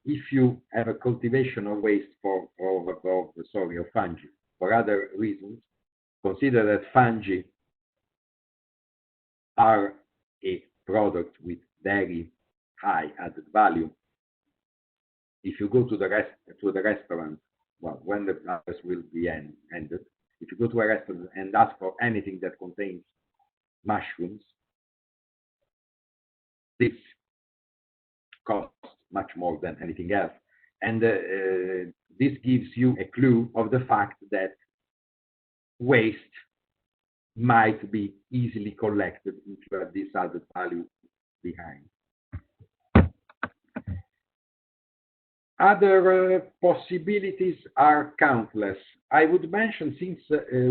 if you have a cultivation of waste of fungi for other reasons, consider that fungi are a product with very high added value. If you go to the restaurant, well, when the harvest will be ended, if you go to a restaurant and ask for anything that contains mushrooms, this costs much more than anything else. And this gives you a clue of the fact that waste might be easily collected if you have this added value behind. Other possibilities are countless. I would mention, since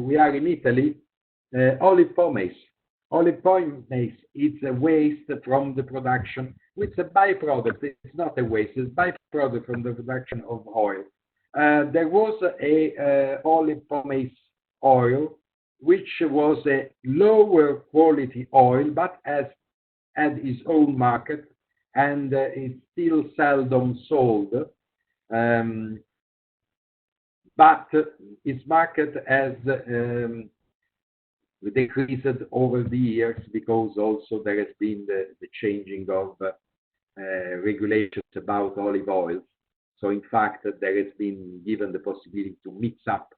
we are in Italy, olive pomace. Olive pomace is a waste from the production. It's a byproduct. It's not a waste. It's a byproduct from the production of oil. There was a olive pomace oil, which was a lower quality oil, but had its own market, and is still seldom sold. But its market has decreased over the years because also there has been the changing of regulations about olive oils. So in fact, there has been given the possibility to mix up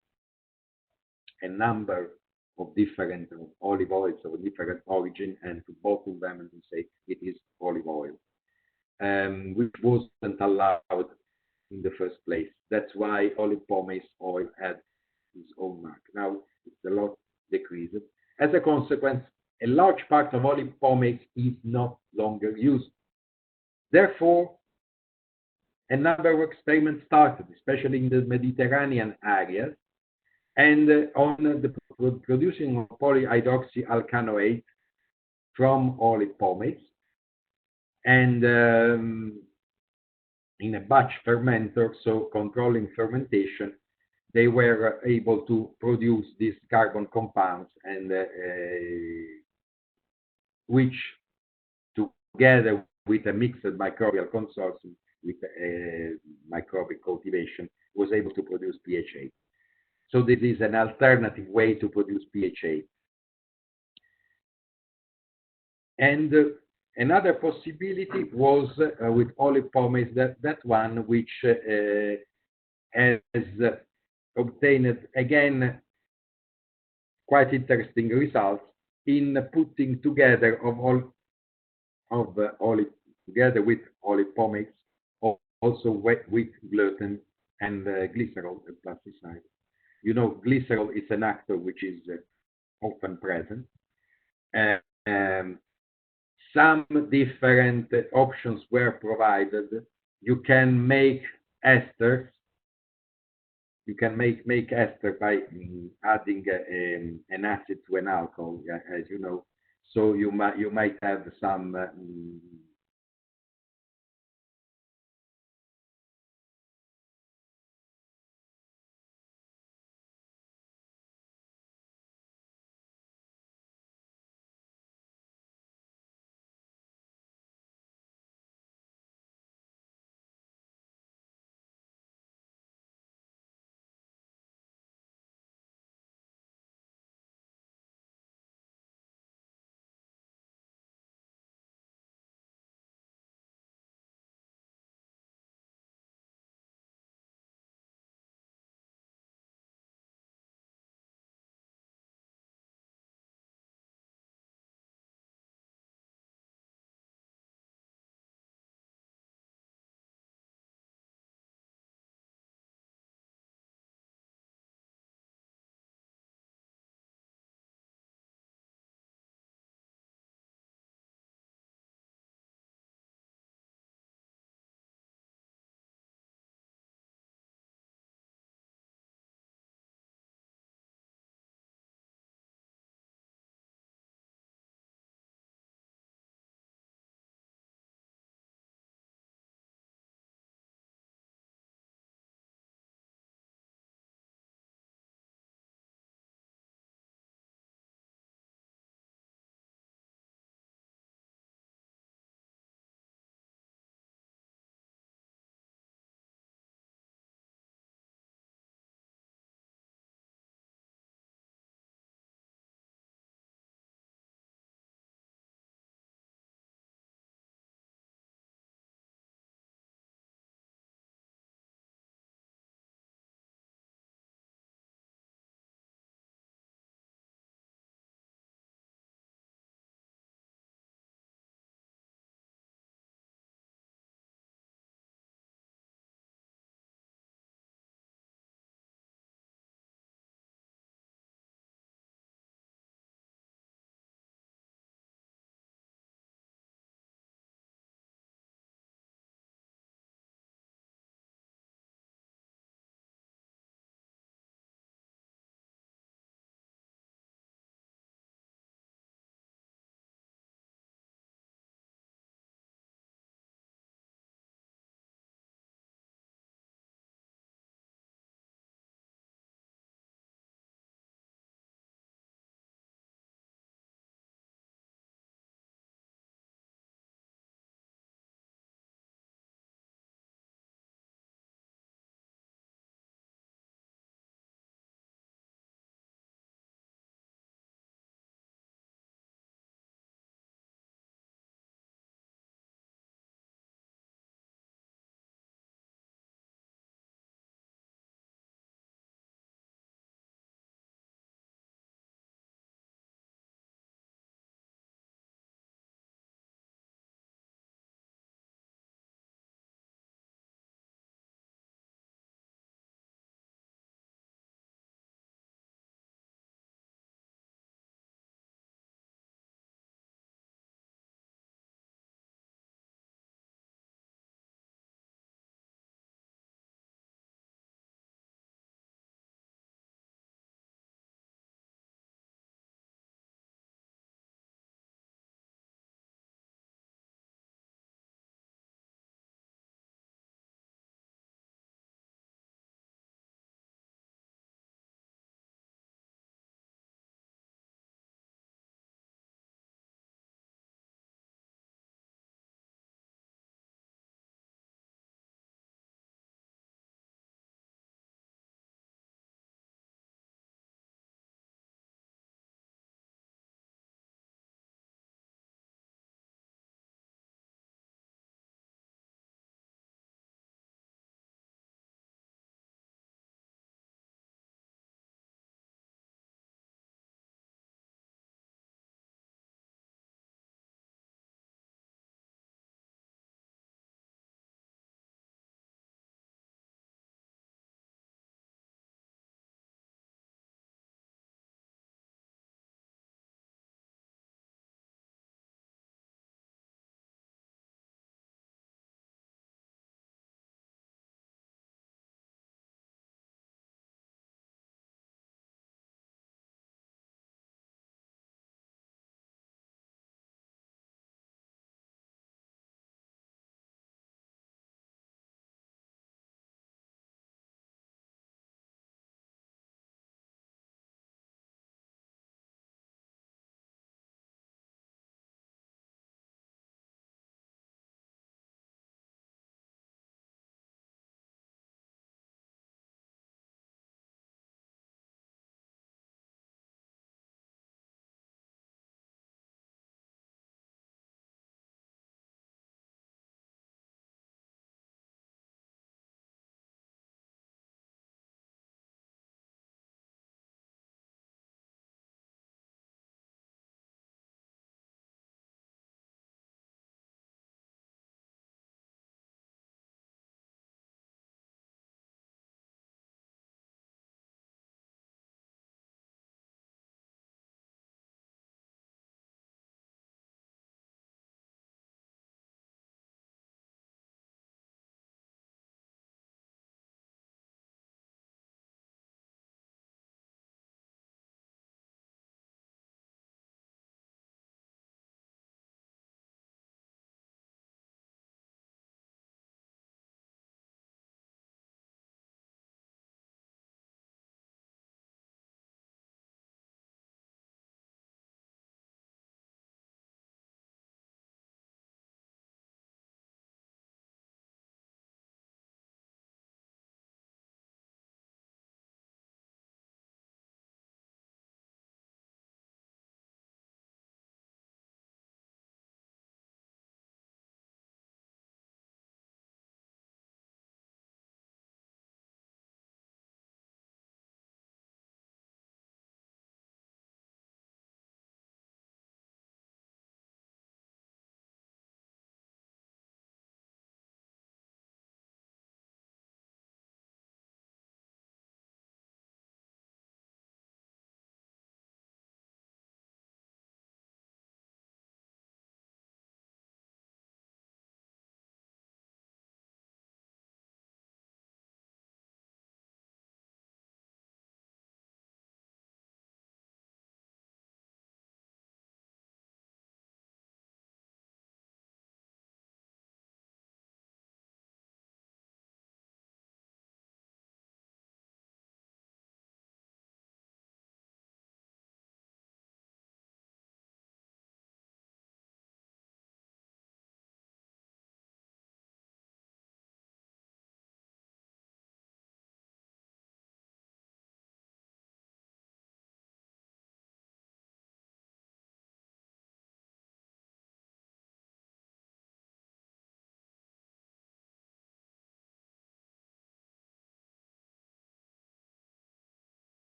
a number of different olive oils of different origin and to bottle them and to say it is olive oil, which wasn't allowed in the first place. That's why olive pomace oil had its own mark. Now it's a lot decreased. As a consequence, a large part of olive pomace is no longer used. Therefore, a number of experiments started, especially in the Mediterranean areas, and on the producing of polyhydroxyalkanoate from olive pomace, and in a batch fermenter, so controlling fermentation, they were able to produce these carbon compounds, and which, together with a mixed microbial consortium with microbial cultivation, was able to produce PHA. So this is an alternative way to produce PHA. And another possibility was with olive pomace, that one which has obtained, again, quite interesting results in putting together olive together with olive pomace, also with gluten and glycerol, a pesticide. You know, glycerol is an actor which is often present. Some different options were provided. You can make esters. You can make ester by adding an acid to an alcohol, as you know. So you might have some